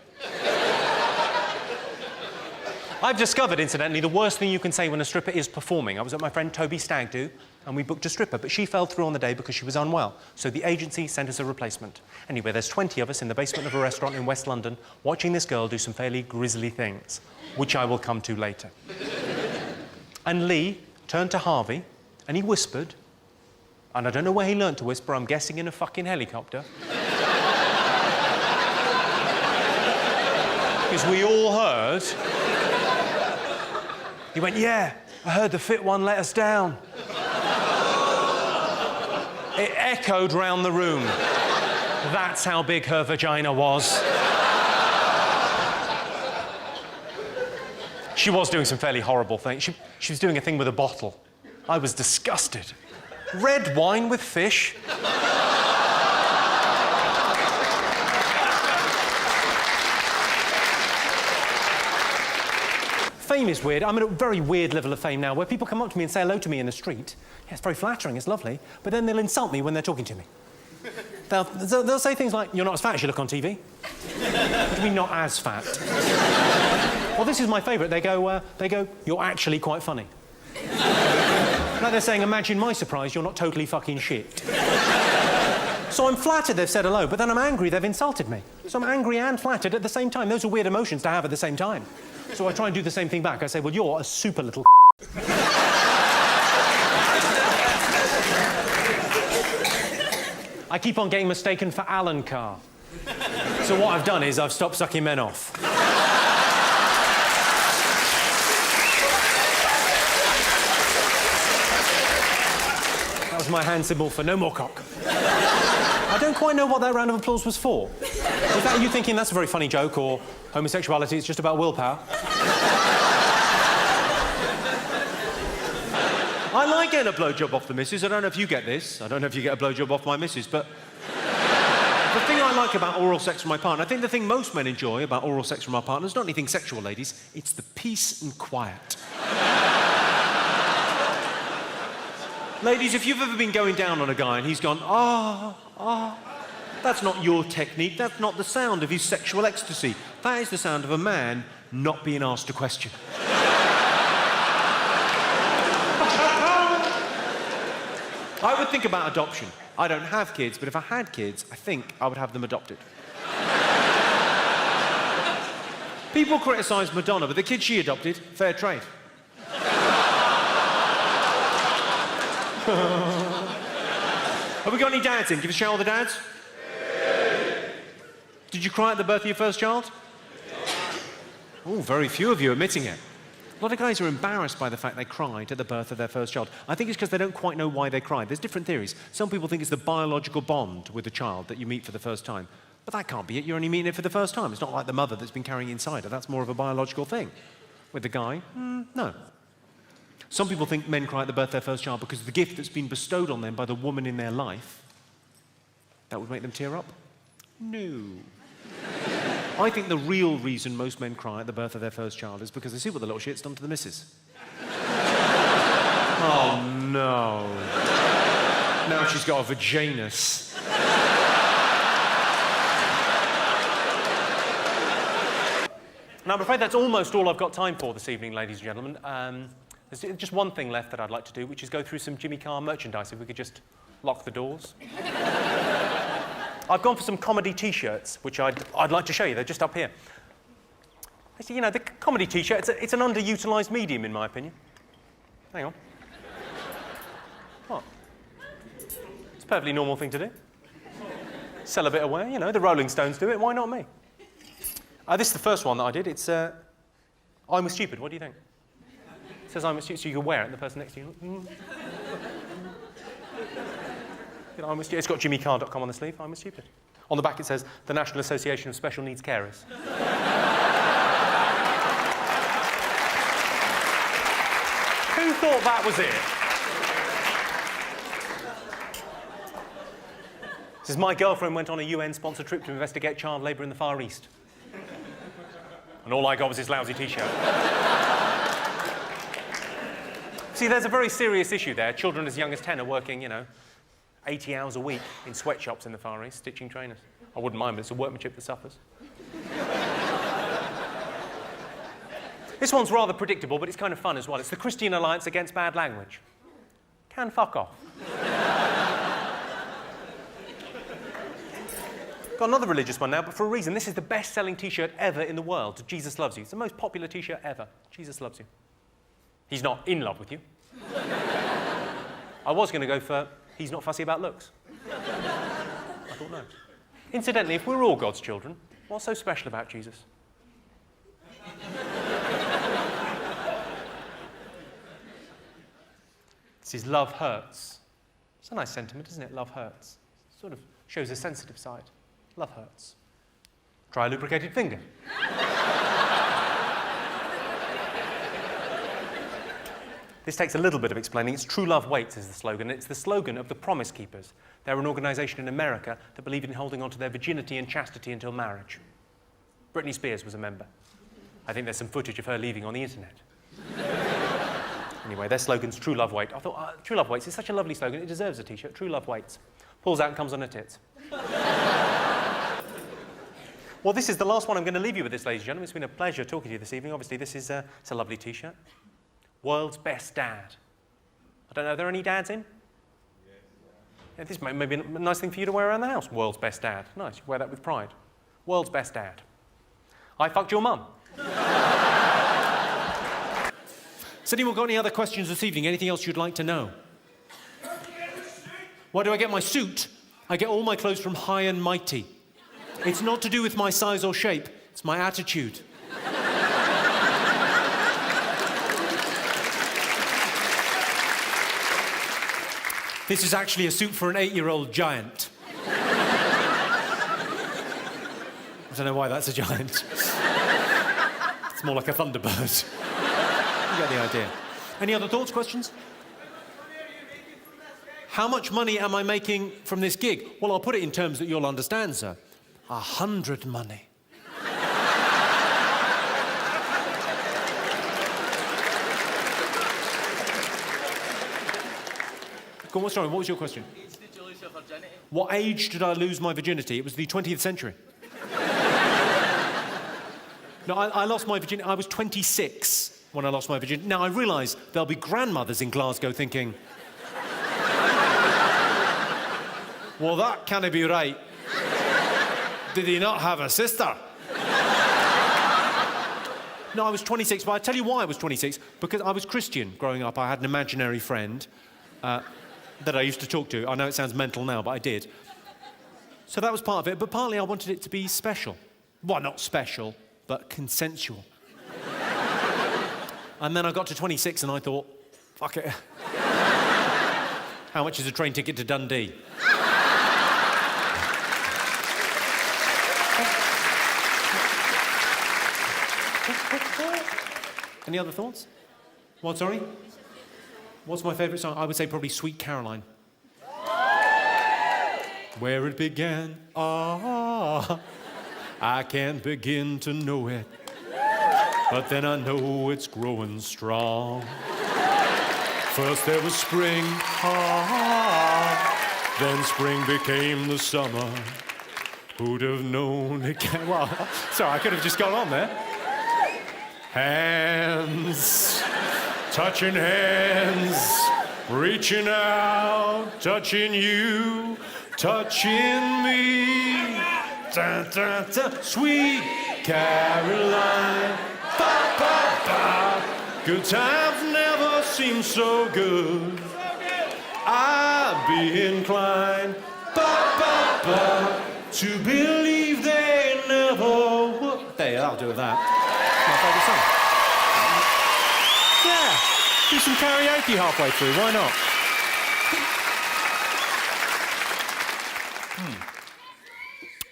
I've discovered, incidentally, the worst thing you can say when a stripper is performing. I was at my friend Toby's stag do, and we booked a stripper, but she fell through on the day because she was unwell. So the agency sent us a replacement. Anyway, there's 20 of us in the basement of a restaurant in West London watching this girl do some fairly grisly things, which I will come to later. And Lee turned to Harvey, and he whispered, and I don't know where he learnt to whisper, I'm guessing in a fucking helicopter. Because we all heard. He went, yeah, I heard the fit one let us down. It echoed round the room. That's how big her vagina was. She was doing some fairly horrible things. She was doing a thing with a bottle. I was disgusted. Red wine with fish? Fame is weird. I'm at a very weird level of fame now where people come up to me and say hello to me in the street. Yeah, it's very flattering, it's lovely, but then they'll insult me when they're talking to me. They'll say things like, "You're not as fat as you look on TV." What do you mean, not as fat? Well, this is my favourite. They go, "You're actually quite funny." Like they're saying, "Imagine my surprise, you're not totally fucking shit." So I'm flattered they've said hello, but then I'm angry they've insulted me. So I'm angry and flattered at the same time. Those are weird emotions to have at the same time. So I try and do the same thing back. I say, "Well, you're a super little I keep on getting mistaken for Alan Carr. So what I've done is I've stopped sucking men off. That was my hand symbol for no more cock. I don't quite know what that round of applause was for. Was that you thinking that's a very funny joke, or homosexuality is just about willpower? I like getting a blowjob off the missus. I don't know if you get this. I don't know if you get a blowjob off my missus, but the thing I like about oral sex from my partner, I think the thing most men enjoy about oral sex from our partners, not anything sexual, ladies, it's the peace and quiet. Ladies, if you've ever been going down on a guy and he's gone, that's not your technique, that's not the sound of his sexual ecstasy. That is the sound of a man not being asked a question. I would think about adoption. I don't have kids, but if I had kids, I think I would have them adopted. People criticise Madonna, but the kid she adopted, fair trade. Have we got any dads in? Give us a shout, all the dads. Did you cry at the birth of your first child? Oh, very few of you admitting it. A lot of guys are embarrassed by the fact they cried at the birth of their first child. I think it's because they don't quite know why they cried. There's different theories. Some people think it's the biological bond with the child that you meet for the first time. But that can't be it. You're only meeting it for the first time. It's not like the mother that's been carrying inside her. That's more of a biological thing. With the guy, no. Some people think men cry at the birth of their first child because of the gift that's been bestowed on them by the woman in their life. That would make them tear up? No. I think the real reason most men cry at the birth of their first child is because they see what the little shit's done to the missus. Oh, no. Now she's got a vaginus. Now, I'm afraid that's almost all I've got time for this evening, ladies and gentlemen. There's just one thing left that I'd like to do, which is go through some Jimmy Carr merchandise, if we could just lock the doors. I've gone for some comedy T-shirts, which I'd like to show you. They're just up here. You know, the comedy T-shirt, it's an underutilised medium, in my opinion. Hang on. What? It's a perfectly normal thing to do. Sell a bit of wear, you know, the Rolling Stones do it, why not me? This is the first one that I did. It's, I'm a stupid, what do you think? It says I'm a stupid, so you can wear it, and the person next to you... You know, it's got jimmycarr.com on the sleeve. I'm a stupid. On the back it says the National Association of Special Needs Carers. Who thought that was it? It says my girlfriend went on a UN-sponsored trip to investigate child labour in the Far East. And all I got was this lousy T-shirt. See, there's a very serious issue there. Children as young as 10 are working, you know, 80 hours a week in sweatshops in the Far East, stitching trainers. I wouldn't mind, but it's the workmanship that suffers. This one's rather predictable, but it's kind of fun as well. It's the Christian Alliance Against Bad Language. Can fuck off. Got another religious one now, but for a reason. This is the best-selling T-shirt ever in the world. Jesus loves you. It's the most popular T-shirt ever. Jesus loves you. He's not in love with you. I was going to go for he's not fussy about looks. I thought no. Incidentally, if we're all God's children, what's so special about Jesus? This is love hurts. It's a nice sentiment, isn't it? Love hurts. Sort of shows a sensitive side. Love hurts. Try a lubricated finger. This takes a little bit of explaining. It's True Love Waits is the slogan. It's the slogan of the Promise Keepers. They're an organisation in America that believe in holding on to their virginity and chastity until marriage. Britney Spears was a member. I think there's some footage of her leaving on the internet. Anyway, their slogan's True Love Waits. I thought, True Love Waits is such a lovely slogan. It deserves a T-shirt. True Love Waits. Pulls out and comes on her tits. Well, this is the last one I'm going to leave you with this, ladies and gentlemen. It's been a pleasure talking to you this evening. Obviously, this is it's a lovely T-shirt. World's Best Dad. I don't know, are there any dads in? Yeah, this may be a nice thing for you to wear around the house. World's Best Dad. Nice, you wear that with pride. World's Best Dad. I fucked your mum. Has anyone got any other questions this evening? Anything else you'd like to know? Why do I get my suit? I get all my clothes from High and Mighty. It's not to do with my size or shape, it's my attitude. This is actually a suit for an 8-year-old giant. I don't know why that's a giant. It's more like a thunderbird. You get the idea. Any other thoughts, questions? How much money am I making from this gig? Well, I'll put it in terms that you'll understand, sir. 100 money. Go on, what's wrong? What was your question? What age did I lose my virginity? It was the 20th century. No, I lost my virginity. I was 26 when I lost my virginity. Now, I realise there'll be grandmothers in Glasgow thinking, well, that can't be right. Did he not have a sister? No, I was 26, but I tell you why I was 26. Because I was Christian growing up. I had an imaginary friend that I used to talk to. I know it sounds mental now, but I did. So that was part of it, but partly I wanted it to be special. Well, not special, but consensual. And then I got to 26 and I thought, fuck it. How much is a train ticket to Dundee? Any other thoughts? What, sorry? What's my favourite song? I would say probably Sweet Caroline. Where it began, I can't begin to know it. But then I know it's growing strong. First there was spring, then spring became the summer. Who'd have known it came... Well, sorry, I could have just gone on there. Hands, touching hands, reaching out, touching you, touching me. Da, da, da. Sweet Caroline, ba, ba, ba. Good times never seem so good. I'd be inclined, ba, ba, ba, to believe they never would. There, I'll do that. My favourite song. Yeah, do some karaoke halfway through, why not?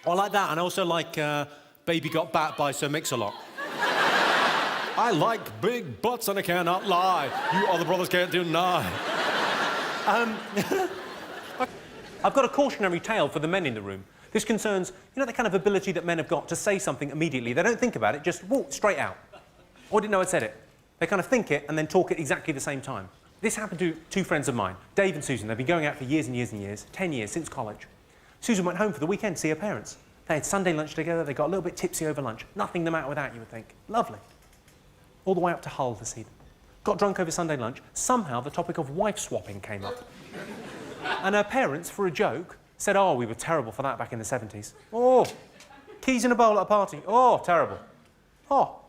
I like that, and I also like Baby Got Back by Sir Mix-a-Lot. I like big butts and I cannot lie. You other brothers can't deny. I've got a cautionary tale for the men in the room. This concerns, you know, the kind of ability that men have got to say something immediately. They don't think about it, just walk straight out. Oh, I didn't know I'd said it. They kind of think it and then talk at exactly the same time. This happened to two friends of mine, Dave and Susan. They've been going out for years and years and years, 10 years, since college. Susan went home for the weekend to see her parents. They had Sunday lunch together, they got a little bit tipsy over lunch. Nothing the matter with that, you would think. Lovely. All the way up to Hull to see them. Got drunk over Sunday lunch. Somehow the topic of wife swapping came up. And her parents, for a joke, said, oh, we were terrible for that back in the 70s. Oh, keys in a bowl at a party. Oh, terrible. Oh,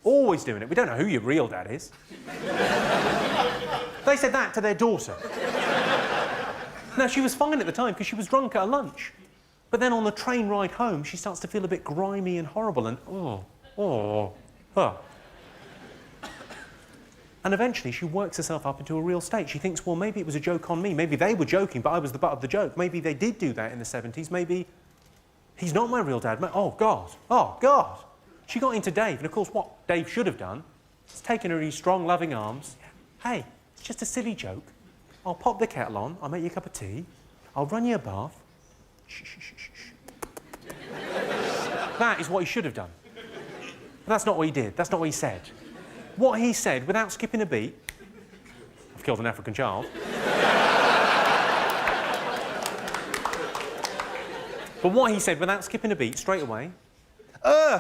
always doing it. We don't know who your real dad is. They said that to their daughter. Now, she was fine at the time because she was drunk at a lunch. But then on the train ride home, she starts to feel a bit grimy and horrible and, oh. And And eventually she works herself up into a real state. She thinks, well, maybe it was a joke on me. Maybe they were joking, but I was the butt of the joke. Maybe they did do that in the 70s. Maybe he's not my real dad. Oh, God. Oh, God. She got into Dave, and of course what Dave should have done is taken her in his strong, loving arms. Hey, it's just a silly joke. I'll pop the kettle on. I'll make you a cup of tea. I'll run you a bath. Shh, shh, shh, shh, shh. That is what he should have done. But that's not what he did. That's not what he said. What he said, without skipping a beat, I've killed an African child. But what he said, without skipping a beat, straight away,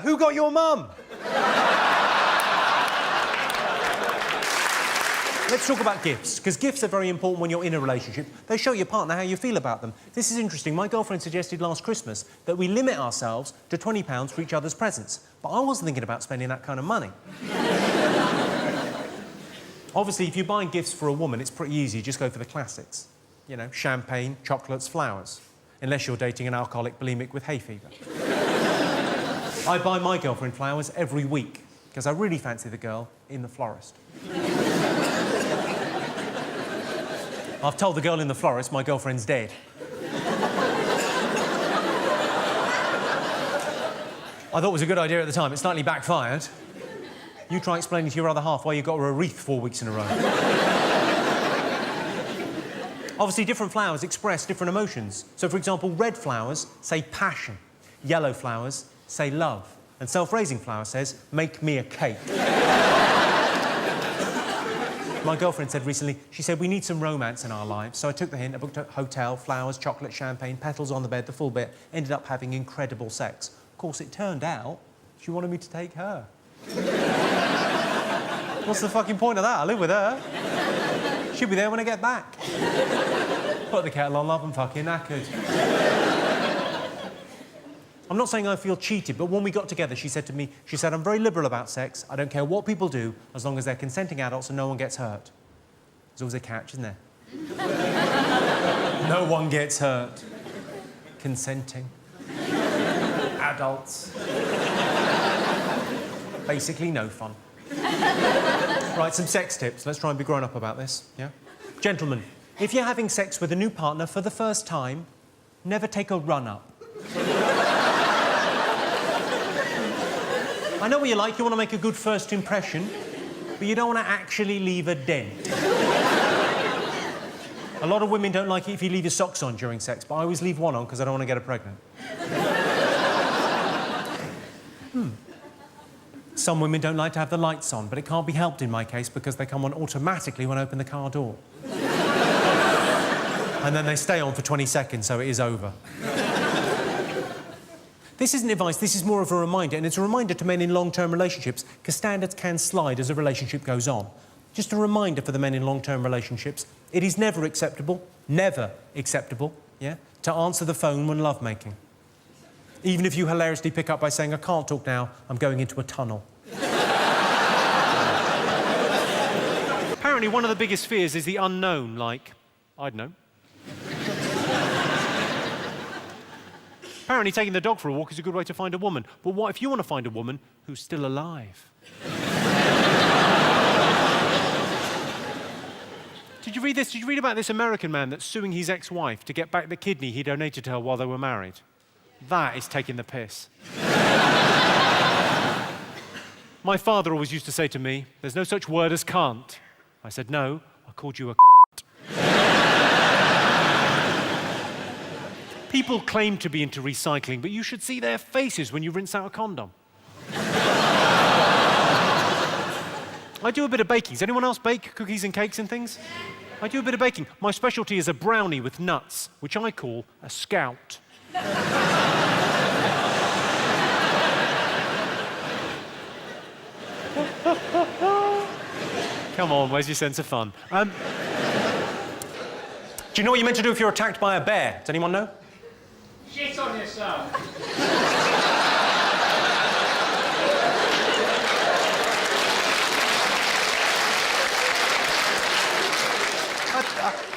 who got your mum? Let's talk about gifts, because gifts are very important when you're in a relationship. They show your partner how you feel about them. This is interesting. My girlfriend suggested last Christmas that we limit ourselves to £20 for each other's presents. But I wasn't thinking about spending that kind of money. Obviously, if you're buying gifts for a woman, it's pretty easy. Just go for the classics. You know, champagne, chocolates, flowers. Unless you're dating an alcoholic bulimic with hay fever. I buy my girlfriend flowers every week, because I really fancy the girl in the florist. I've told the girl in the florist my girlfriend's dead. I thought it was a good idea at the time. It slightly backfired. You try explaining to your other half why you got her a wreath 4 weeks in a row. Obviously, different flowers express different emotions. So, for example, red flowers say passion. Yellow flowers say love. And self-raising flower says, make me a cake. My girlfriend said recently, she said, we need some romance in our lives. So I took the hint, I booked a hotel, flowers, chocolate, champagne, petals on the bed, the full bit. Ended up having incredible sex. Of course, it turned out she wanted me to take her. What's the fucking point of that? I live with her. She'll be there when I get back. Put the kettle on, love, and fucking knackered. I'm not saying I feel cheated, but when we got together, she said to me, she said, I'm very liberal about sex. I don't care what people do, as long as they're consenting adults and no one gets hurt. There's always a catch, isn't there? No one gets hurt. Consenting. Adults. Basically no fun. Right, some sex tips. Let's try and be grown up about this, yeah? Gentlemen, if you're having sex with a new partner for the first time, never take a run-up. I know what you like, you want to make a good first impression, but you don't want to actually leave a dent. A lot of women don't like it if you leave your socks on during sex, but I always leave one on because I don't want to get her pregnant. Some women don't like to have the lights on, but it can't be helped in my case because they come on automatically when I open the car door. And then they stay on for 20 seconds, so it is over. This isn't advice, this is more of a reminder, and it's a reminder to men in long-term relationships, because standards can slide as a relationship goes on. Just a reminder for the men in long-term relationships, it is never acceptable, yeah, to answer the phone when lovemaking. Even if you hilariously pick up by saying, I can't talk now, I'm going into a tunnel. Apparently, one of the biggest fears is the unknown, like, I don't know. Apparently, taking the dog for a walk is a good way to find a woman. But what if you want to find a woman who's still alive? Did you read this? Did you read about this American man that's suing his ex-wife to get back the kidney he donated to her while they were married? That is taking the piss. My father always used to say to me, there's no such word as can't. I said, no, I called you a People claim to be into recycling, but you should see their faces when you rinse out a condom. I do a bit of baking. Does anyone else bake cookies and cakes and things? I do a bit of baking. My specialty is a brownie with nuts, which I call a scout. Come on, where's your sense of fun? Do you know what you're meant to do if you're attacked by a bear? Does anyone know? Shit on yourself.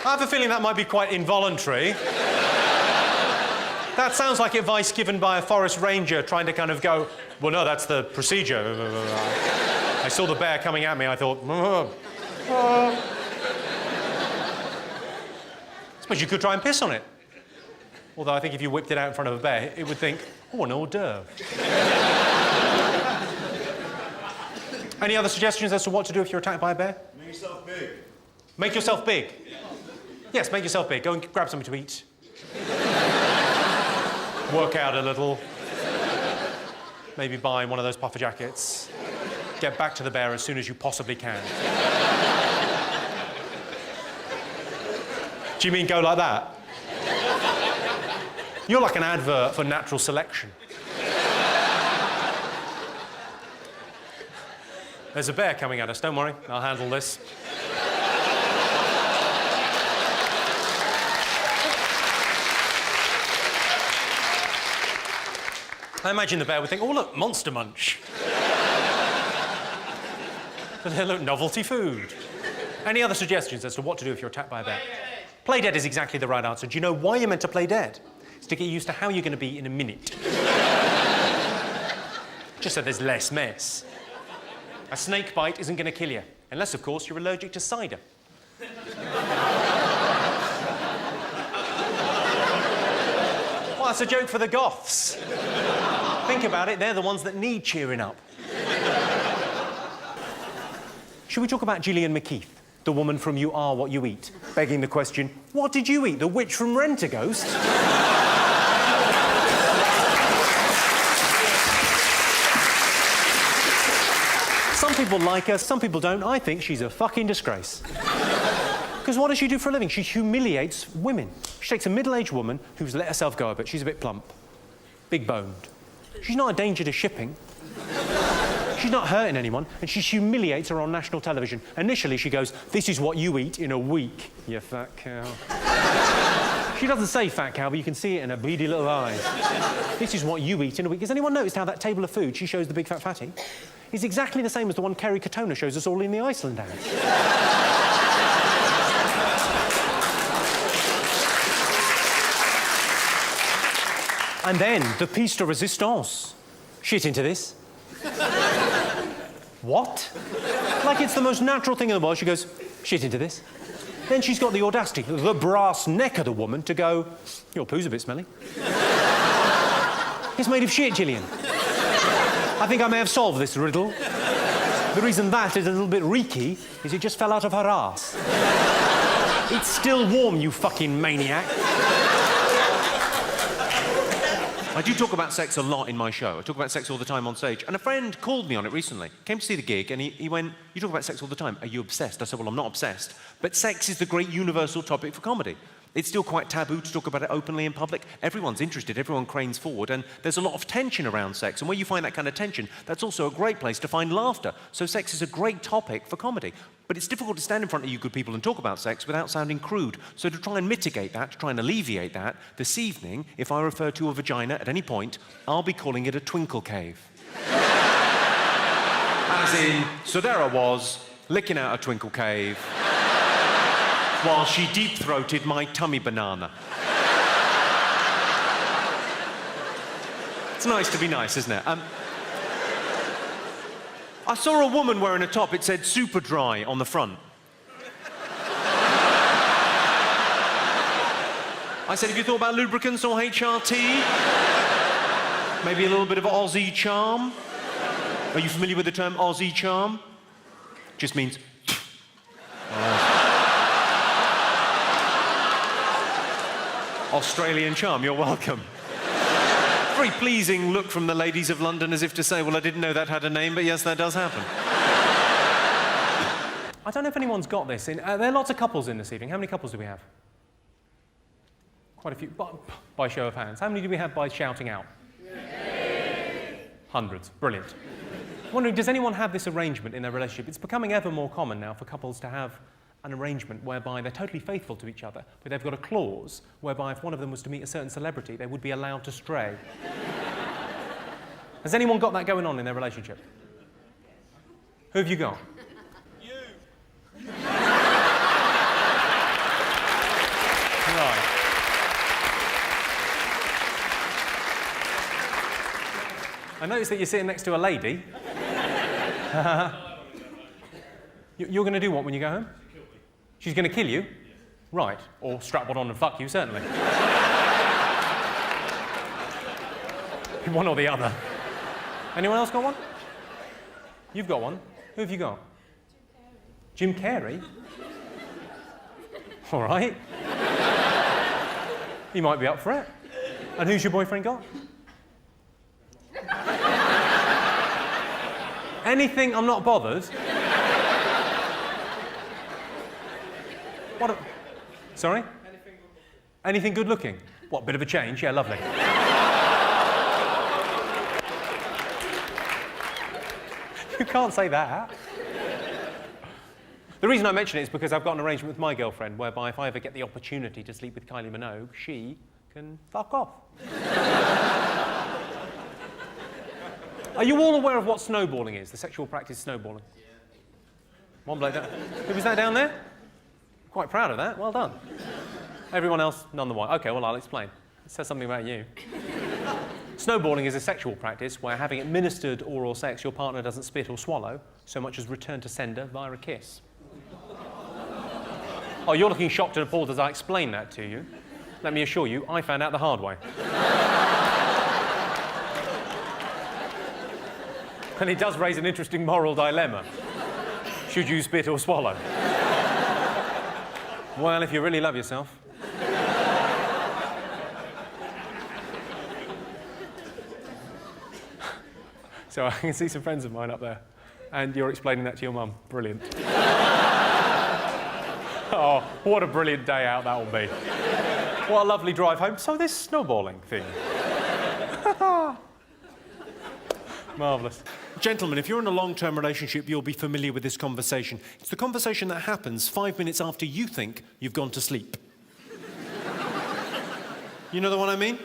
I have a feeling that might be quite involuntary. That sounds like advice given by a forest ranger trying to kind of go, well, no, that's the procedure. I saw the bear coming at me, I thought, Suppose you could try and piss on it. Although I think if you whipped it out in front of a bear, it would think, oh, an hors d'oeuvre. Any other suggestions as to what to do if you're attacked by a bear? Make yourself big. Make yourself big. Yes, make yourself big. Go and grab something to eat. Work out a little. Maybe buy one of those puffer jackets. Get back to the bear as soon as you possibly can. Do you mean go like that? You're like an advert for natural selection. There's a bear coming at us, don't worry, I'll handle this. I imagine the bear would think, oh look, Monster Munch. Look, novelty food. Any other suggestions as to what to do if you're attacked by a bear? Play dead is exactly the right answer. Do you know why you're meant to play dead? It's to get used to how you're going to be in a minute. Just so there's less mess. A snake bite isn't going to kill you, unless, of course, you're allergic to cider. Well, that's a joke for the goths. Think about it, they're the ones that need cheering up. Should we talk about Gillian McKeith, the woman from You Are What You Eat, begging the question, what did you eat, the witch from Rent-A-Ghost? Some people like her, some people don't. I think she's a fucking disgrace. Because what does she do for a living? She humiliates women. She takes a middle-aged woman who's let herself go a bit. She's a bit plump, big-boned. She's not a danger to shipping. She's not hurting anyone, and she humiliates her on national television. Initially, she goes, this is what you eat in a week, you fat cow. She doesn't say fat cow, but you can see it in her beady little eyes. This is what you eat in a week. Has anyone noticed how that table of food she shows the big fat fatty is exactly the same as the one Kerry Katona shows us all in the Iceland ad? And then, the piece de resistance. Shit into this. What? Like it's the most natural thing in the world. She goes, shit into this. Then she's got the audacity, the brass neck of the woman, to go, your poo's a bit smelly. It's made of shit, Gillian. I think I may have solved this riddle. The reason that is a little bit reeky is it just fell out of her ass. It's still warm, you fucking maniac. I do talk about sex a lot in my show. I talk about sex all the time on stage. And a friend called me on it recently. Came to see the gig, and he went, you talk about sex all the time. Are you obsessed? I said, well, I'm not obsessed. But sex is the great universal topic for comedy. It's still quite taboo to talk about it openly in public. Everyone's interested, everyone cranes forward, and there's a lot of tension around sex. And where you find that kind of tension, that's also a great place to find laughter. So sex is a great topic for comedy. But it's difficult to stand in front of you good people and talk about sex without sounding crude. So to try and mitigate that, to try and alleviate that, this evening, if I refer to a vagina at any point, I'll be calling it a twinkle cave. As in, so there I was, licking out a twinkle cave, while she deep-throated my tummy banana. It's nice to be nice, isn't it? I saw a woman wearing a top, it said super dry on the front. I said, have you thought about lubricants or HRT? Maybe a little bit of Aussie charm? Are you familiar with the term Aussie charm? Just means... Australian charm, you're welcome. Very pleasing look from the ladies of London, as if to say, well, I didn't know that had a name, but yes, that does happen. I don't know if anyone's got this. There are lots of couples in this evening. How many couples do we have? Quite a few. By show of hands. How many do we have by shouting out? Hundreds. Brilliant. I'm wondering, does anyone have this arrangement in their relationship? It's becoming ever more common now for couples to have an arrangement whereby they're totally faithful to each other, but they've got a clause whereby if one of them was to meet a certain celebrity, they would be allowed to stray. Has anyone got that going on in their relationship? Who have you got? You! Right. I noticed that you're sitting next to a lady. You're going to do what when you go home? She's going to kill you? Right. Or strap one on and fuck you, certainly. One or the other. Anyone else got one? You've got one. Who have you got? Jim Carrey. All right. He might be up for it. And who's your boyfriend got? Anything, I'm not bothered. What? Sorry? Anything good looking? What, bit of a change? Yeah, lovely. You can't say that. The reason I mention it is because I've got an arrangement with my girlfriend whereby if I ever get the opportunity to sleep with Kylie Minogue, she can fuck off. Are you all aware of what snowballing is, the sexual practice snowballing? Yeah. One bloke down. Who was that down there? Quite proud of that, well done. Everyone else, none the while. Okay, well, I'll explain. It says something about you. Snowballing is a sexual practice where, having administered oral sex, your partner doesn't spit or swallow so much as return to sender via a kiss. Oh, you're looking shocked and appalled as I explain that to you. Let me assure you, I found out the hard way. And it does raise an interesting moral dilemma. Should you spit or swallow? Well, if you really love yourself. So I can see some friends of mine up there, and you're explaining that to your mum. Brilliant. Oh, what a brilliant day out that will be. What a lovely drive home. So this snowballing thing. Marvellous. Gentlemen, if you're in a long-term relationship, you'll be familiar with this conversation. It's the conversation that happens 5 minutes after you think you've gone to sleep. You know the one I mean?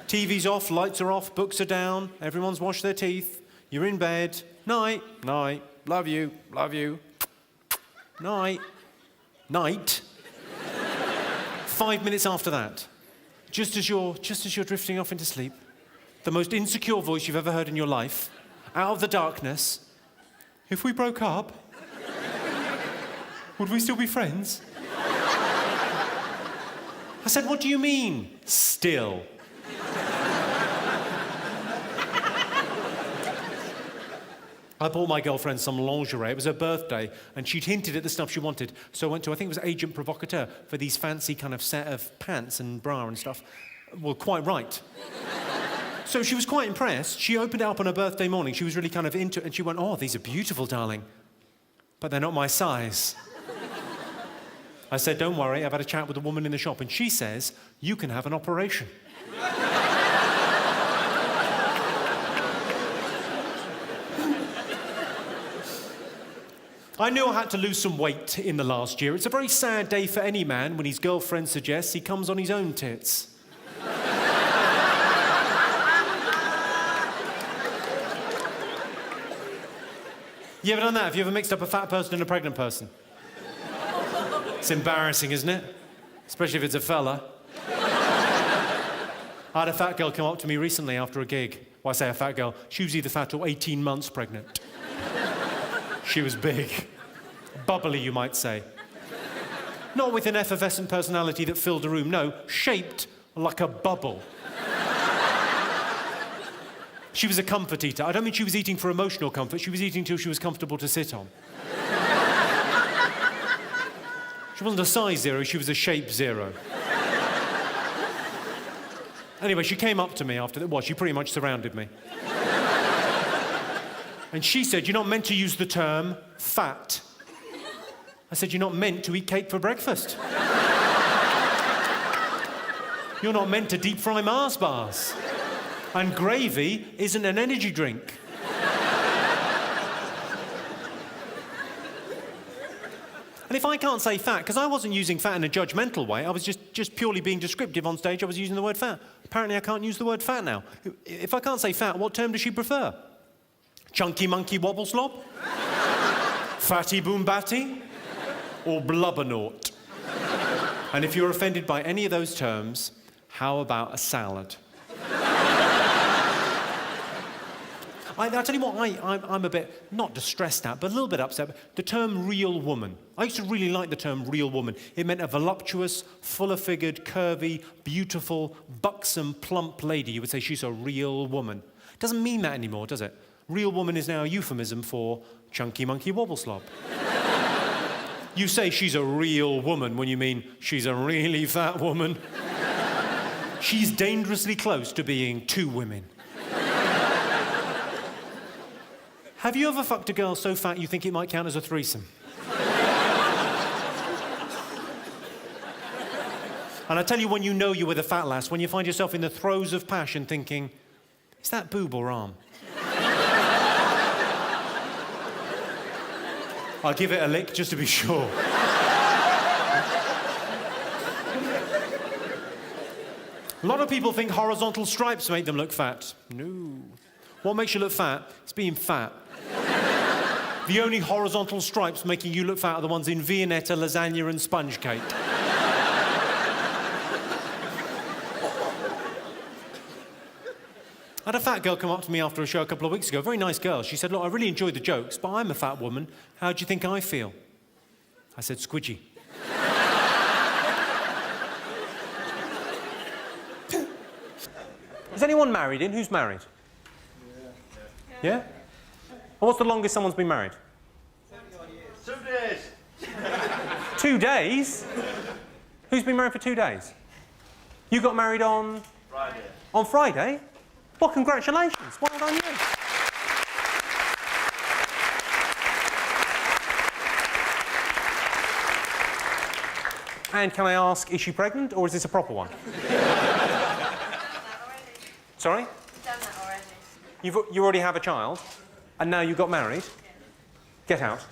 TV's off, lights are off, books are down, everyone's washed their teeth, you're in bed, night, night, love you, night, night. 5 minutes after that, just as you're drifting off into sleep, the most insecure voice you've ever heard in your life, out of the darkness, if we broke up, would we still be friends? I said, what do you mean, still? I bought my girlfriend some lingerie. It was her birthday, and she'd hinted at the stuff she wanted. So I went to, I think it was Agent Provocateur, for these fancy kind of set of pants and bra and stuff. Well, quite right. So she was quite impressed. She opened it up on her birthday morning. She was really kind of into it, and she went, oh, these are beautiful, darling. But they're not my size. I said, don't worry, I've had a chat with a woman in the shop, and she says, you can have an operation. I knew I had to lose some weight in the last year. It's a very sad day for any man when his girlfriend suggests he comes on his own tits. You ever done that? Have you ever mixed up a fat person and a pregnant person? It's embarrassing, isn't it? Especially if it's a fella. I had a fat girl come up to me recently after a gig. Well, I say a fat girl. She was either fat or 18 months pregnant. She was big. Bubbly, you might say. Not with an effervescent personality that filled a room, no, shaped like a bubble. She was a comfort eater. I don't mean she was eating for emotional comfort. She was eating till she was comfortable to sit on. She wasn't a size 0, she was a shape 0. Anyway, she came up to me after that. Well, she pretty much surrounded me. And she said, you're not meant to use the term fat. I said, you're not meant to eat cake for breakfast. You're not meant to deep fry Mars bars. And gravy isn't an energy drink. And if I can't say fat, because I wasn't using fat in a judgmental way, I was just purely being descriptive on stage, I was using the word fat. Apparently I can't use the word fat now. If I can't say fat, what term does she prefer? Chunky monkey wobble slob? Fatty boom batty? Or blubbernaut? And if you're offended by any of those terms, how about a salad? I'll tell you what I'm a bit, not distressed at, but a little bit upset. The term real woman. I used to really like the term real woman. It meant a voluptuous, fuller-figured, curvy, beautiful, buxom, plump lady. You would say she's a real woman. It doesn't mean that anymore, does it? Real woman is now a euphemism for chunky monkey wobble slob. You say she's a real woman when you mean she's a really fat woman. She's dangerously close to being two women. Have you ever fucked a girl so fat you think it might count as a threesome? And I tell you when you know you're with a fat lass, when you find yourself in the throes of passion thinking, is that boob or arm? I'll give it a lick just to be sure. A lot of people think horizontal stripes make them look fat. No. What makes you look fat is being fat. The only horizontal stripes making you look fat are the ones in Viennetta, lasagna and sponge cake. I had a fat girl come up to me after a show a couple of weeks ago, a very nice girl. She said, look, I really enjoyed the jokes, but I'm a fat woman. How do you think I feel? I said, squidgy. Is anyone married in? Who's married? Yeah? Well, what's the longest someone's been married? 2 days. 2 days? Who's been married for 2 days? You got married on? Friday. On Friday? Well, congratulations. Well done, you. And can I ask, is she pregnant or is this a proper one? Sorry? Done that already. You already have a child, and now you got married? Get out.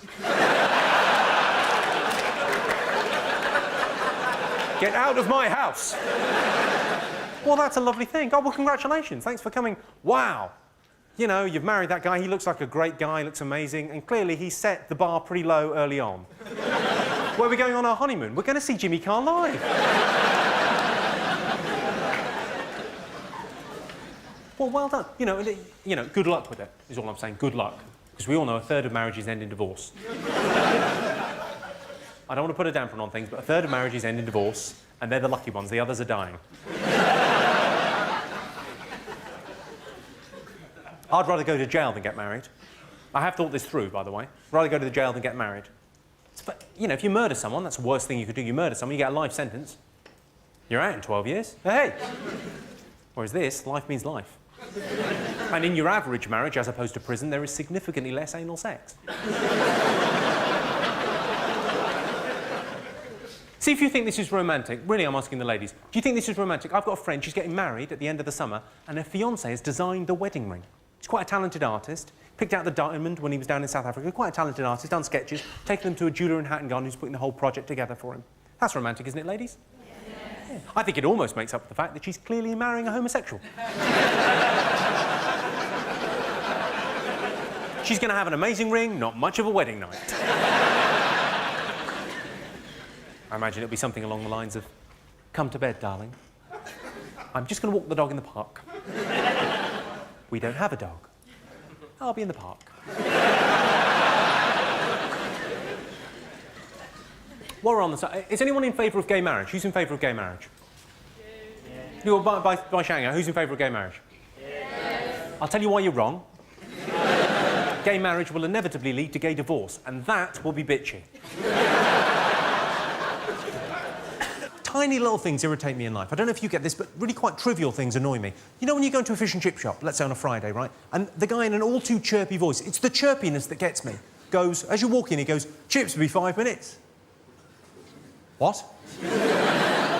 Get out of my house. Well, that's a lovely thing. Oh, well, congratulations. Thanks for coming. Wow. You know, you've married that guy. He looks like a great guy, looks amazing, and clearly he set the bar pretty low early on. Where are we going on our honeymoon? We're going to see Jimmy Carr live. Well, well done. You know, good luck with it, is all I'm saying. Good luck. Because we all know a third of marriages end in divorce. I don't want to put a damper on things, but a third of marriages end in divorce, and they're the lucky ones. The others are dying. I'd rather go to jail than get married. I have thought this through, by the way. I'd rather go to the jail than get married. But, you know, if you murder someone, that's the worst thing you could do. You murder someone, you get a life sentence. You're out in 12 years. Hey! Whereas this, life means life. And in your average marriage, as opposed to prison, there is significantly less anal sex. See if you think this is romantic. Really, I'm asking the ladies. Do you think this is romantic? I've got a friend, she's getting married at the end of the summer, and her fiancé has designed the wedding ring. He's quite a talented artist. Picked out the diamond when he was down in South Africa. Quite a talented artist, done sketches, taken them to a jeweller in Hat and Gone who's putting the whole project together for him. That's romantic, isn't it, ladies? Yes. Yeah. I think it almost makes up for the fact that she's clearly marrying a homosexual. She's going to have an amazing ring, not much of a wedding night. I imagine it'll be something along the lines of, come to bed, darling. I'm just going to walk the dog in the park. We don't have a dog. I'll be in the park. While we're on the side, is anyone in favour of gay marriage? Who's in favour of gay marriage? Yeah. You're by Shanghai, who's in favour of gay marriage? Yes. I'll tell you why you're wrong. Gay marriage will inevitably lead to gay divorce, and that will be bitchy. Tiny little things irritate me in life. I don't know if you get this, but really quite trivial things annoy me. You know when you go into a fish and chip shop, let's say on a Friday, right? And the guy in an all too chirpy voice, it's the chirpiness that gets me, goes, as you walk in, he goes, chips will be 5 minutes. What?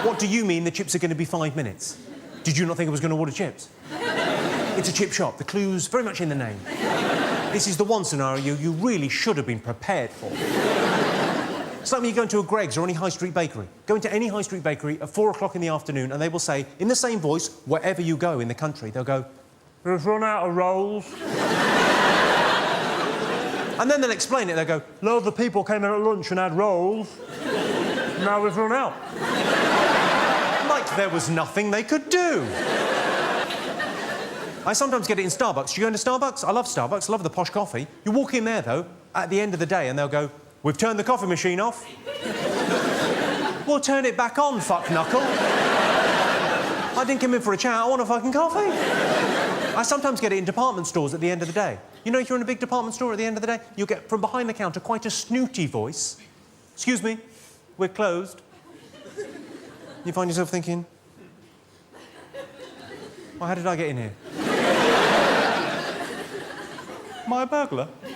What do you mean the chips are going to be 5 minutes? Did you not think I was going to order chips? It's a chip shop. The clue's very much in the name. This is the one scenario you really should have been prepared for. It's like when you go into a Greggs or any high street bakery. Go into any high street bakery at 4 o'clock in the afternoon and they will say, in the same voice, wherever you go in the country, they'll go, we've run out of rolls. And then they'll explain it, they'll go, loads of people came in at lunch and had rolls. Now we've run out. Like there was nothing they could do. I sometimes get it in Starbucks. Do you go into Starbucks? I love Starbucks. I love the posh coffee. You walk in there, though, at the end of the day, and they'll go, "We've turned the coffee machine off." Well, turn it back on, fuck knuckle. I didn't come in for a chat. I want a fucking coffee. I sometimes get it in department stores at the end of the day. You know, if you're in a big department store at the end of the day, you'll get from behind the counter quite a snooty voice. "Excuse me, we're closed." You find yourself thinking, well, how did I get in here? Am I a burglar? I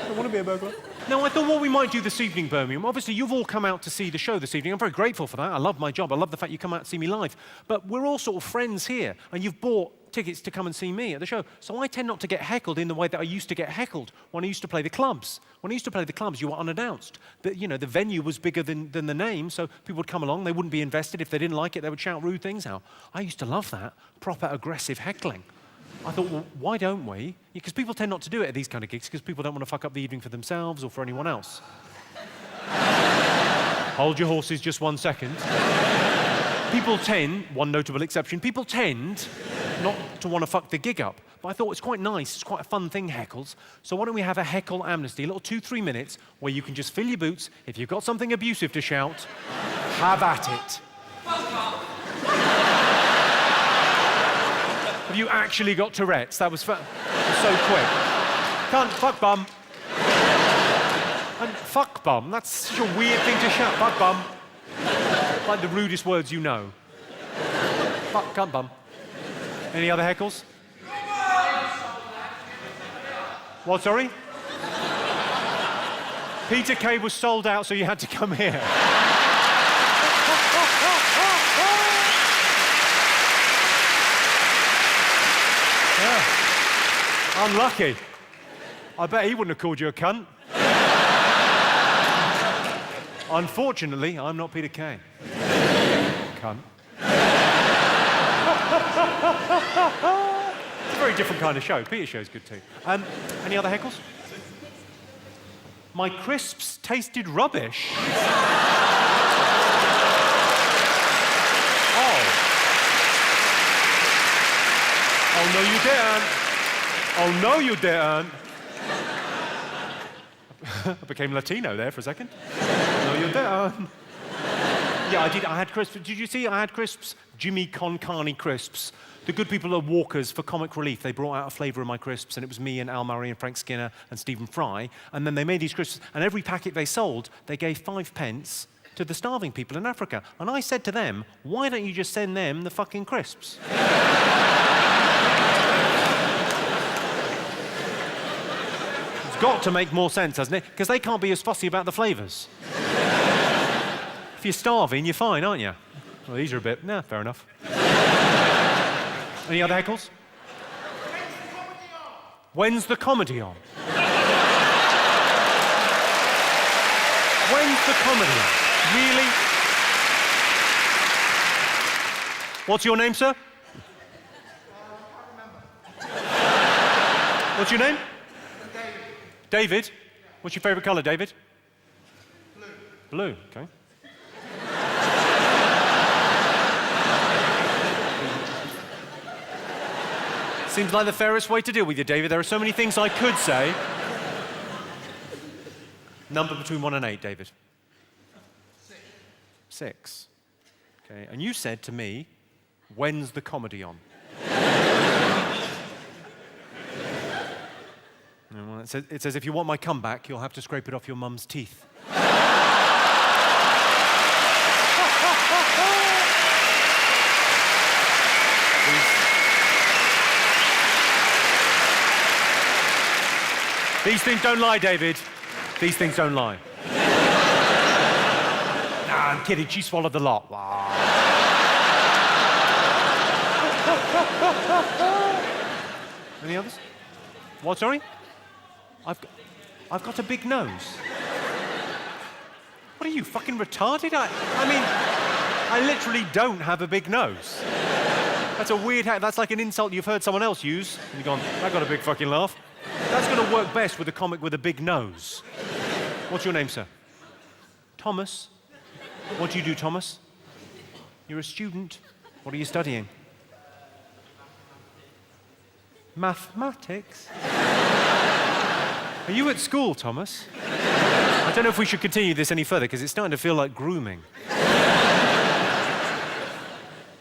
don't want to be a burglar. Now, I thought what we might do this evening, Birmingham, obviously you've all come out to see the show this evening. I'm very grateful for that. I love my job. I love the fact you come out to see me live. But we're all sort of friends here, and you've bought tickets to come and see me at the show. So I tend not to get heckled in the way that I used to get heckled when I used to play the clubs. When I used to play the clubs, you were unannounced. You know, the venue was bigger than the name, so people would come along, they wouldn't be invested. If they didn't like it, they would shout rude things out. I used to love that, proper aggressive heckling. I thought, well, why don't we? Because people tend not to do it at these kind of gigs because people don't want to fuck up the evening for themselves or for anyone else. Hold your horses just 1 second. People tend, one notable exception, people tend not to want to fuck the gig up. But I thought it's quite nice, it's quite a fun thing, heckles. So why don't we have a heckle amnesty, a little 2-3 minutes where you can just fill your boots. If you've got something abusive to shout, have at it. Have you actually got Tourette's? That was so quick. Cunt, fuck bum. And fuck bum, that's such a weird thing to shout. Fuck bum. Like the rudest words you know. Fuck, cunt bum. Any other heckles? What, sorry? Peter Kay was sold out, so you had to come here. Yeah. Unlucky. I bet he wouldn't have called you a cunt. Unfortunately, I'm not Peter Kay. Cunt. It's a very different kind of show. Peter's show's good too. Any other heckles? My crisps tasted rubbish. Oh, no, you didn't. Oh, no, you didn't. I became Latino there for a second. No, you didn't. Yeah, I did. I had crisps. Did you see I had crisps? Jimmy Con Carney crisps. The good people at Walker's, for comic relief, they brought out a flavour of my crisps, and it was me and Al Murray and Frank Skinner and Stephen Fry. And then they made these crisps, and every packet they sold, they gave 5 pence to the starving people in Africa. And I said to them, why don't you just send them the fucking crisps? It's got to make more sense, hasn't it? Because they can't be as fussy about the flavours. If you're starving, you're fine, aren't you? Well, these are a bit... Nah, fair enough. Any other heckles? When's the comedy on? When's the comedy on? Really? What's your name, sir? What's your name? David. What's your favourite colour, David? Blue. Blue, okay. Seems like the fairest way to deal with you, David. There are so many things I could say. Number between 1 and 8, David. 6. 6. Okay, and you said to me, when's the comedy on? Well, it says, if you want my comeback, you'll have to scrape it off your mum's teeth. These things don't lie, David. These things don't lie. Nah, I'm kidding. She swallowed the lot. Wow. Any others? What, sorry? I've got a big nose. What are you, fucking retarded? I mean, I literally don't have a big nose. That's a weird that's like an insult you've heard someone else use. And you've gone, I got a big fucking laugh. That's going to work best with a comic with a big nose. What's your name, sir? Thomas. What do you do, Thomas? You're a student. What are you studying? Mathematics? Are you at school, Thomas? I don't know if we should continue this any further because it's starting to feel like grooming. Are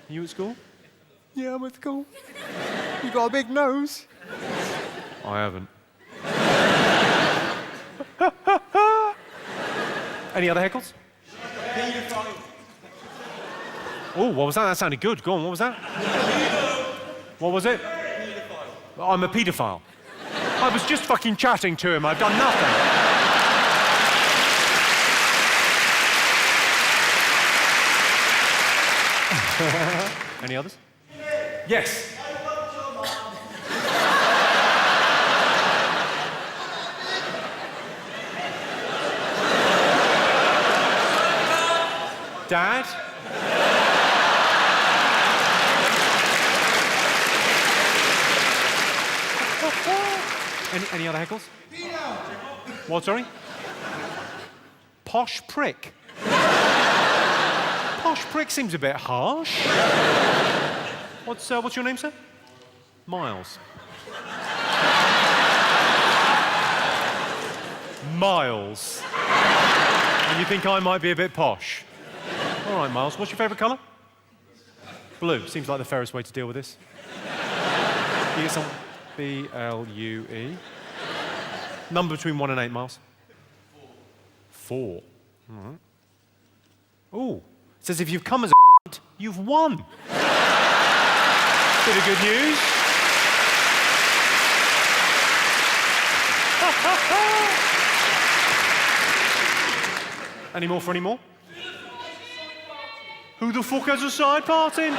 you at school? Yeah, I'm at school. You got a big nose. I haven't. Any other heckles? Oh, what was that? That sounded good. Go on, what was that? What was it? I'm a paedophile. I was just fucking chatting to him. I've done nothing. Any others? Yes. Dad? Any other heckles? What, sorry? Posh prick. Posh prick seems a bit harsh. What's your name, sir? Miles. Miles. And you think I might be a bit posh? All right, Miles. What's your favourite colour? Blue. Seems like the fairest way to deal with this. You get some B-L-U-E. Number between 1 and 8, Miles. 4. All right. Ooh. It says if you've come as a you've won. Bit of good news. Any more for any more? Who the fuck has a side parting?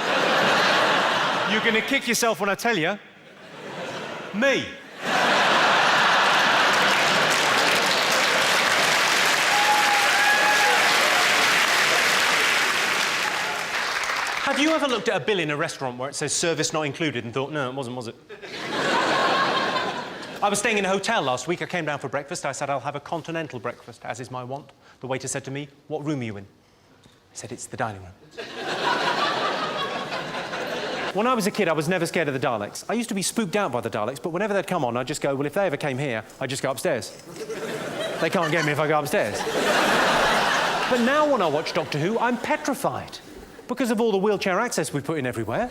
You're gonna kick yourself when I tell you. Me. Have you ever looked at a bill in a restaurant where it says service not included and thought, no, it wasn't, was it? I was staying in a hotel last week. I came down for breakfast. I said, I'll have a continental breakfast, as is my wont. The waiter said to me, what room are you in? I said, it's the dining room. When I was a kid, I was never scared of the Daleks. I used to be spooked out by the Daleks, but whenever they'd come on, I'd just go, well, if they ever came here, I'd just go upstairs. They can't get me if I go upstairs. But now when I watch Doctor Who, I'm petrified. Because of all the wheelchair access we put in everywhere.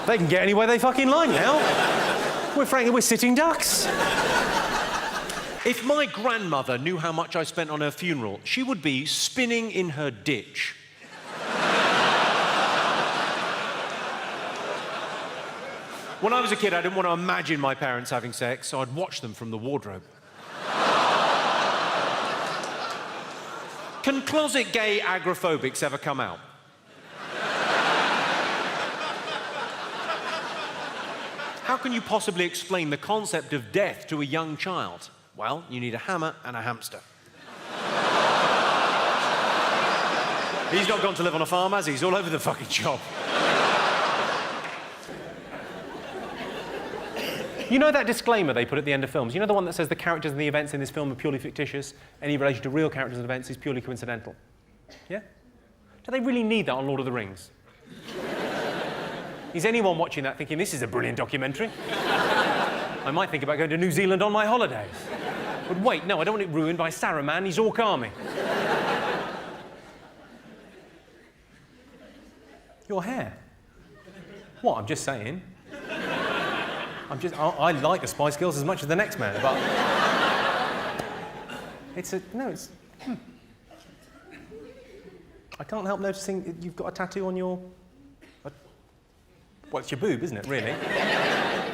They can get anywhere they fucking like now. We're sitting ducks. If my grandmother knew how much I spent on her funeral, she would be spinning in her ditch. When I was a kid, I didn't want to imagine my parents having sex, so I'd watch them from the wardrobe. Can closet gay agoraphobics ever come out? How can you possibly explain the concept of death to a young child? Well, you need a hammer and a hamster. He's not gone to live on a farm, has he? He's all over the fucking shop. You know that disclaimer they put at the end of films? You know the one that says the characters and the events in this film are purely fictitious? Any relation to real characters and events is purely coincidental. Yeah? Do they really need that on Lord of the Rings? Is anyone watching that thinking, this is a brilliant documentary? I might think about going to New Zealand on my holidays. But wait, no, I don't want it ruined by Saruman, he's Orc Army. Your hair? What, I'm just saying. I like the Spice Girls as much as the next man, but... I can't help noticing you've got a tattoo on your... Well, it's your boob, isn't it, really?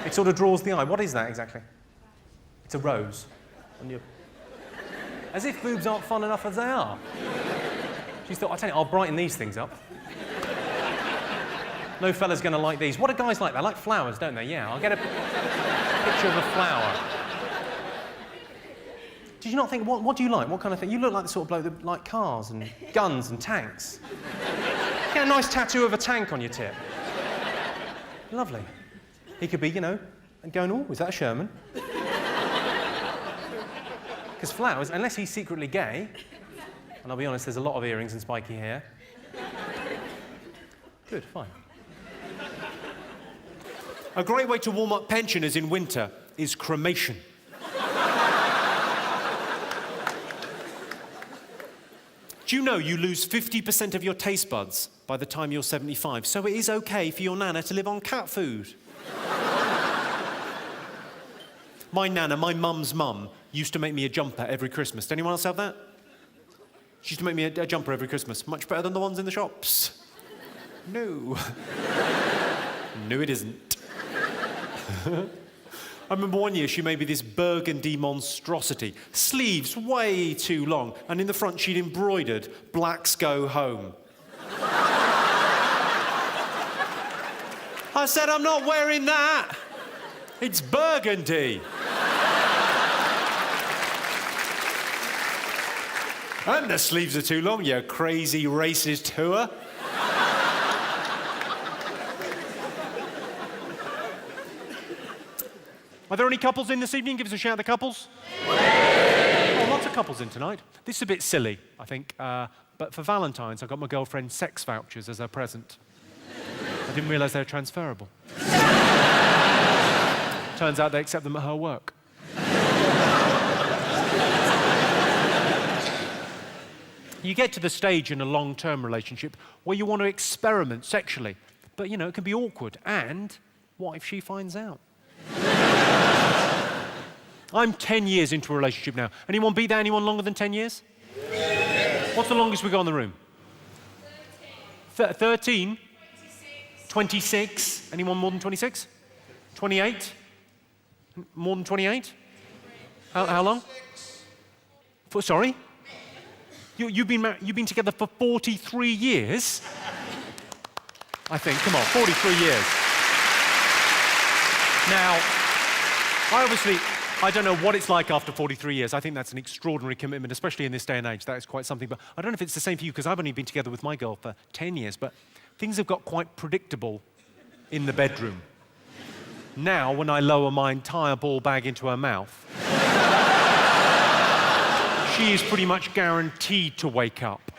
It sort of draws the eye. What is that, exactly? It's a rose on your... As if boobs aren't fun enough as they are. She's thought, I'll tell you, I'll brighten these things up. No fella's going to like these. What do guys like? They like flowers, don't they? Yeah, I'll get a picture of a flower. Did you not think, what do you like? What kind of thing? You look like the sort of bloke that like cars and guns and tanks. Get a nice tattoo of a tank on your tip. Lovely. He could be, you know, and going, oh, is that a Sherman? Because flowers, unless he's secretly gay, and I'll be honest, there's a lot of earrings and spiky hair. Good, fine. A great way to warm up pensioners in winter is cremation. Do you know you lose 50% of your taste buds by the time you're 75, so it is okay for your nana to live on cat food? My nana, my mum's mum, used to make me a jumper every Christmas. Does anyone else have that? She used to make me a jumper every Christmas. Much better than the ones in the shops. No. No, it isn't. I remember one year she made me this burgundy monstrosity. Sleeves way too long, and in the front she'd embroidered, "Blacks go home." I said, "I'm not wearing that. It's burgundy." And the sleeves are too long, you crazy racist hooer. Are there any couples in this evening? Give us a shout, the couples. Oh, lots of couples in tonight. This is a bit silly, I think, but for Valentine's, I got my girlfriend sex vouchers as her present. I didn't realise they were transferable. Turns out they accept them at her work. You get to the stage in a long-term relationship where you want to experiment sexually, but, you know, it can be awkward. And what if she finds out? I'm 10 years into a relationship now. Anyone beat that? Anyone longer than 10 years? What's the longest we got in the room? 13. 13? 26. Anyone more than 26? 28? More than 28? How long? Sorry? You've been together for 43 years? I think. Come on, 43 years. Now, I don't know what it's like after 43 years. I think that's an extraordinary commitment, especially in this day and age. That is quite something. But I don't know if it's the same for you, because I've only been together with my girl for 10 years, but things have got quite predictable in the bedroom. Now, when I lower my entire ball bag into her mouth, she is pretty much guaranteed to wake up.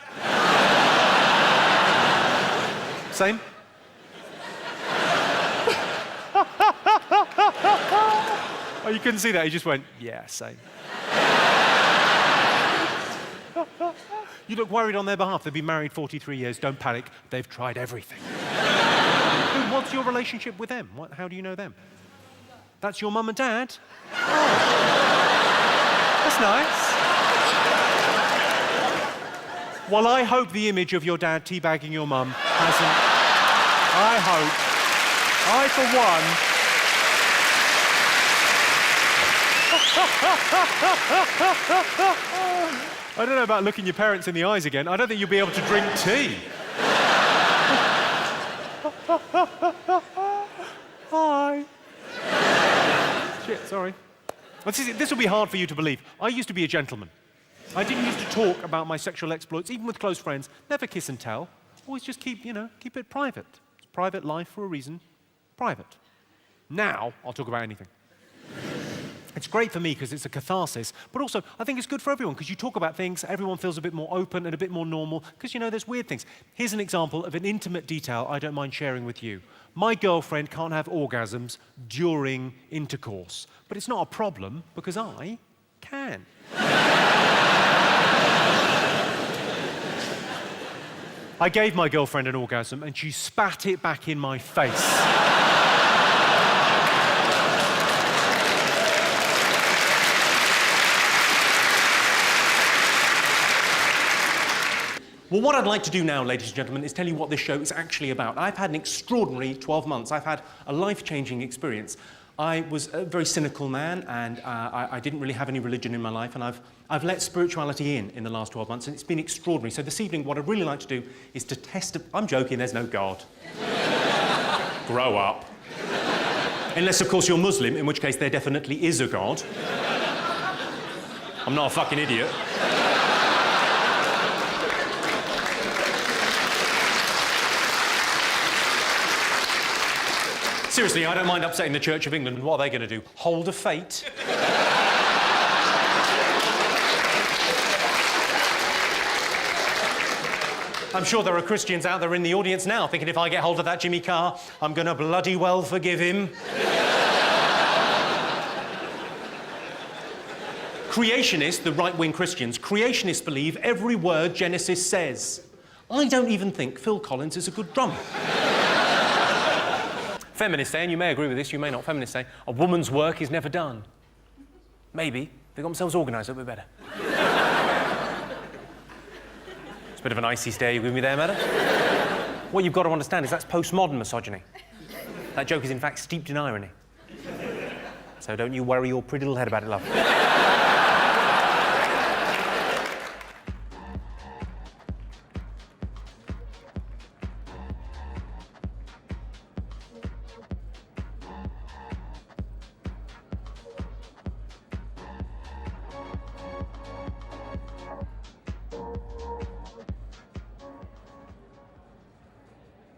Same? Oh, you couldn't see that? He just went, yeah, same. You look worried on their behalf. They've been married 43 years. Don't panic. They've tried everything. What's your relationship with them? How do you know them? That's your mum and dad? Oh. That's nice. Well, I hope the image of your dad teabagging your mum hasn't... I for one... I don't know about looking your parents in the eyes again. I don't think you'll be able to drink tea. Hi. Shit, sorry. This will be hard for you to believe. I used to be a gentleman. I didn't used to talk about my sexual exploits, even with close friends. Never kiss and tell. Always just keep it private. It's private life for a reason. Private. Now, I'll talk about anything. It's great for me because it's a catharsis, but also I think it's good for everyone because you talk about things, everyone feels a bit more open and a bit more normal because, there's weird things. Here's an example of an intimate detail I don't mind sharing with you. My girlfriend can't have orgasms during intercourse, but it's not a problem because I can. I gave my girlfriend an orgasm and she spat it back in my face. Well, what I'd like to do now, ladies and gentlemen, is tell you what this show is actually about. I've had an extraordinary 12 months. I've had a life-changing experience. I was a very cynical man, and I didn't really have any religion in my life, and I've let spirituality in the last 12 months, and it's been extraordinary. So this evening, what I'd really like to do is to test... I'm joking, there's no God. Grow up. Unless, of course, you're Muslim, in which case there definitely is a God. I'm not a fucking idiot. Seriously, I don't mind upsetting the Church of England. What are they going to do? Hold a fate? I'm sure there are Christians out there in the audience now thinking if I get hold of that Jimmy Carr, I'm going to bloody well forgive him. Creationists, the right-wing Christians, creationists believe every word Genesis says. I don't even think Phil Collins is a good drummer. Feminists say, and you may agree with this, you may not, feminists say, a woman's work is never done. Maybe. They got themselves organised a little bit better. It's a bit of an icy stare you with me there, madam. What you've got to understand is that's postmodern misogyny. That joke is in fact steeped in irony. So don't you worry your pretty little head about it, love.